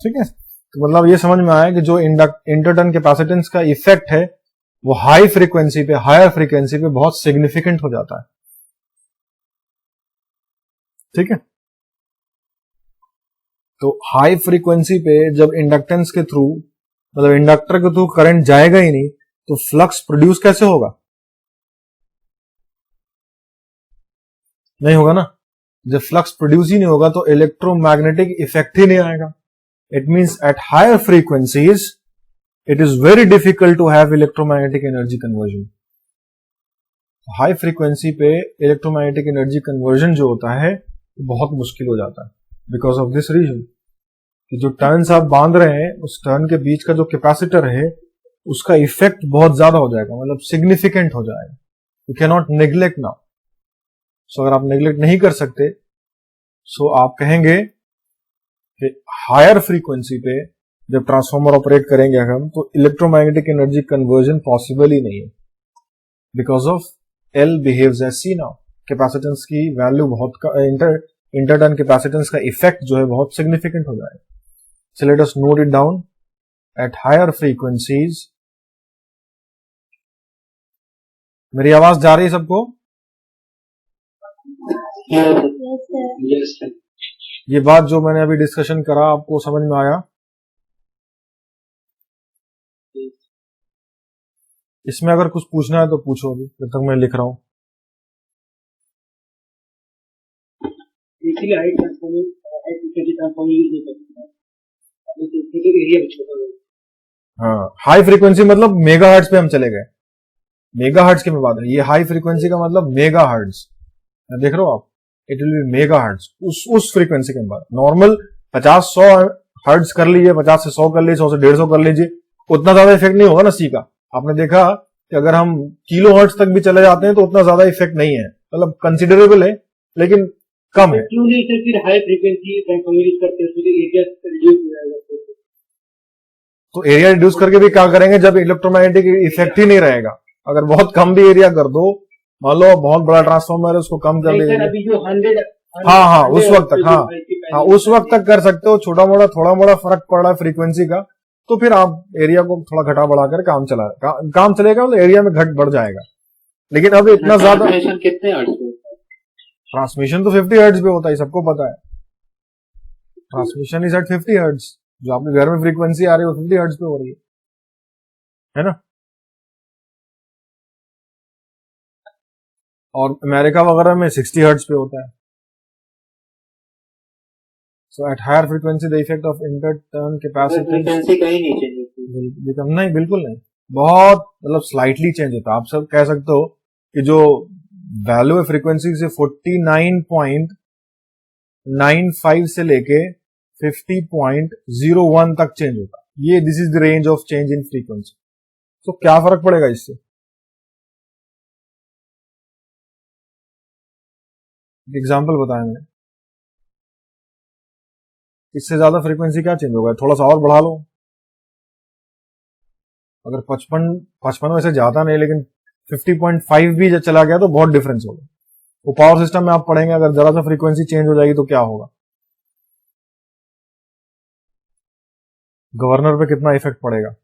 ठीक है, तो मतलब ये समझ में आया कि जो इंटरटर्न कैपेसिटेंस का इफेक्ट है वो हाई फ्रीक्वेंसी पे, हायर फ्रीक्वेंसी पे बहुत सिग्निफिकेंट हो जाता है। ठीक है, तो हाई फ्रीक्वेंसी पे जब इंडक्टेंस के थ्रू, मतलब इंडक्टर के थ्रू करंट जाएगा ही नहीं, तो फ्लक्स प्रोड्यूस कैसे होगा? नहीं होगा ना। जब फ्लक्स प्रोड्यूस ही नहीं होगा तो इलेक्ट्रोमैग्नेटिक इफेक्ट ही नहीं आएगा। It means at higher frequencies it is very difficult to have electromagnetic energy conversion. High frequency पे इलेक्ट्रोमैग्नेटिक एनर्जी कन्वर्जन जो होता है बहुत मुश्किल हो जाता है, बिकॉज ऑफ दिस रीजन कि जो टर्न्स आप बांध रहे हैं उस टर्न के बीच का जो कैपेसिटर है उसका इफेक्ट बहुत ज्यादा हो जाएगा, मतलब सिग्निफिकेंट हो जाएगा। You can not neglect now. सो अगर आप नेग्लेक्ट नहीं कर सकते, सो आप कहेंगे कि हायर फ्रीक्वेंसी पे जब ट्रांसफार्मर ऑपरेट करेंगे हम, तो इलेक्ट्रोमैग्नेटिक एनर्जी कन्वर्जन पॉसिबल ही नहीं है, because of L behaves as C now. Capacitance की वैल्यू बहुत, इंटरटर्न कैपेसिटेंस का इफेक्ट जो है बहुत सिग्निफिकेंट हो जाएगा। So let us note it down. At higher frequencies, मेरी आवाज जा रही है सबको? Yes, sir. Yes, sir. Yes, sir. ये बात जो मैंने अभी डिस्कशन करा आपको समझ में आया? इसमें अगर कुछ पूछना है तो पूछो अभी, जब तक मैं लिख रहा हूँ। इसीलिए हाई ट्रांसफॉर्मर यूज नहीं करते हैं, एरिया भी छोटा है। हाँ, हाई फ्रीक्वेंसी मतलब मेगा हर्ट्ज पे हम चले गए। मेगा हर्ट्ज की मैं बात है, ये हाई फ्रीक्वेंसी का मतलब मेगा हर्ट्ज, देख रहे हो आप, it will B mega hertz, उस फ्रीक्वेंसी के बाद। नॉर्मल 50-100 हर्ट्ज कर लीजिए, 50 से 100 कर लीजिए, 100 से 150 कर लीजिए, उतना ज्यादा इफेक्ट नहीं होगा ना सी का। आपने देखा कि अगर हम किलो हर्ट्ज तक भी चले जाते हैं तो उतना ज्यादा इफेक्ट नहीं है, मतलब कंसिडरेबल है लेकिन कम है। क्यों नहीं सर, फिर हाई फ्रीक्वेंसी ट्रांसफॉर्मर यूज करते हैं, तो एरिया रिड्यूस हो जाएगा। तो एरिया रिड्यूस करके भी क्या करेंगे जब इलेक्ट्रोमैग्नेटिक इफेक्ट ही नहीं रहेगा। अगर बहुत कम भी एरिया कर दो, मान लो बहुत बड़ा ट्रांसफॉर्मर है, उसको कम कर नहीं सर, देंगे। अभी जो 100 हाँ, उस वक्त तक, हाँ उस वक्त तक कर सकते हो। छोटा मोटा थोड़ा मोड़ा फर्क पड़ रहा है फ्रीक्वेंसी का, तो फिर आप एरिया को थोड़ा घटा बढ़ा कर काम चलेगा, मतलब एरिया में घट बढ़ जाएगा। लेकिन अब इतना ज्यादा ट्रांसमिशन कितने हर्ट्ज पे होता है? ट्रांसमिशन तो 50 हर्ट्ज पे होता है, सबको पता है। ट्रांसमिशन इज एट 50 हर्ट्ज, जो आपके घर में फ्रीक्वेंसी आ रही है वो 50 हर्ट्ज पे हो रही है ना। और अमेरिका वगैरह में 60 हर्ट्ज पे होता है। So at higher frequency the effect of interturn capacitance frequency कहीं नहीं चेंज होती। नहीं, बिल्कुल नहीं, बहुत मतलब स्लाइटली चेंज होता है। आप सब कह सकते हो कि जो वैल्यू है फ्रीक्वेंसी से 49.95 से लेके 50.01 तक चेंज होता है। ये this is the range of change in frequency. तो क्या फर्क पड़ेगा इससे? एग्जाम्पल बताया मैंने, इससे ज्यादा फ्रीक्वेंसी क्या चेंज होगा? थोड़ा सा और बढ़ा लो, अगर 55 वैसे ज्यादा नहीं, लेकिन 50.5 भी चला गया तो बहुत डिफरेंस होगा। वो पावर सिस्टम में आप पढ़ेंगे, अगर जरा सा फ्रीक्वेंसी चेंज हो जाएगी तो क्या होगा, गवर्नर पे कितना इफेक्ट पड़ेगा।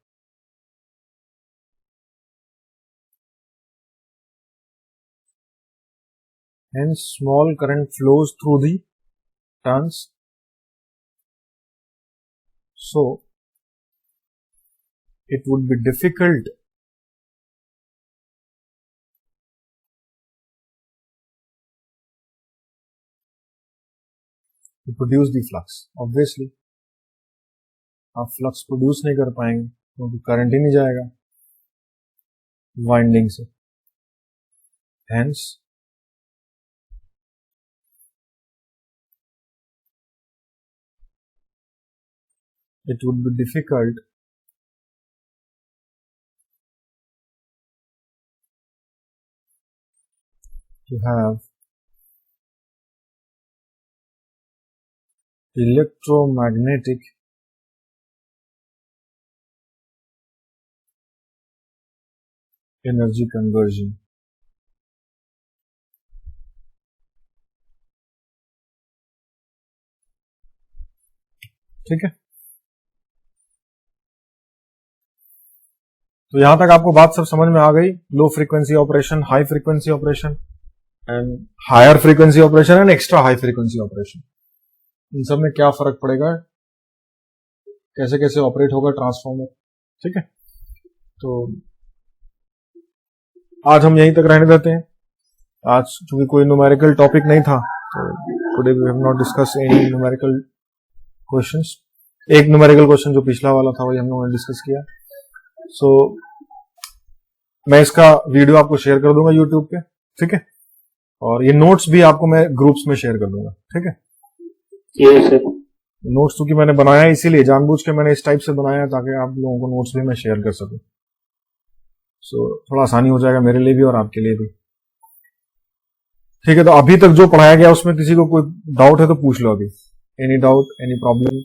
Hence, small current flows through the turns. So, it would be difficult to produce the flux. Obviously, आप फ्लक्स प्रोड्यूस नहीं कर पाएंगे क्योंकि करंट ही नहीं जाएगा वाइंडिंग से। Hence, it would be difficult to have electromagnetic energy conversion. ठीक है, तो यहां तक आपको बात सब समझ में आ गई। Low frequency operation, high frequency operation and higher frequency operation and extra high frequency operation, इन सब में क्या फर्क पड़ेगा, कैसे कैसे ऑपरेट होगा ट्रांसफॉर्मर। ठीक है, तो आज हम यहीं तक रहने देते हैं। आज चूंकि कोई न्यूमेरिकल टॉपिक नहीं था, तो today we have not discuss any numerical questions. एक न्यूमेरिकल क्वेश्चन जो पिछला वाला था वही हम लोगों ने डिस्कस किया। सो मैं इसका वीडियो आपको शेयर कर दूंगा यूट्यूब पे, ठीक है, और ये नोट्स भी आपको मैं ग्रुप्स में शेयर कर दूंगा। ठीक है, यस सर। नोट्स क्योंकि मैंने बनाया इसीलिए, जानबूझ के मैंने इस टाइप से बनाया ताकि आप लोगों को नोट्स भी मैं शेयर कर सकूं। सो थोड़ा आसानी हो जाएगा मेरे लिए भी और आपके लिए भी। ठीक है, तो अभी तक जो पढ़ाया गया उसमें किसी को कोई डाउट है तो पूछ लो अभी। Any doubt, any problem?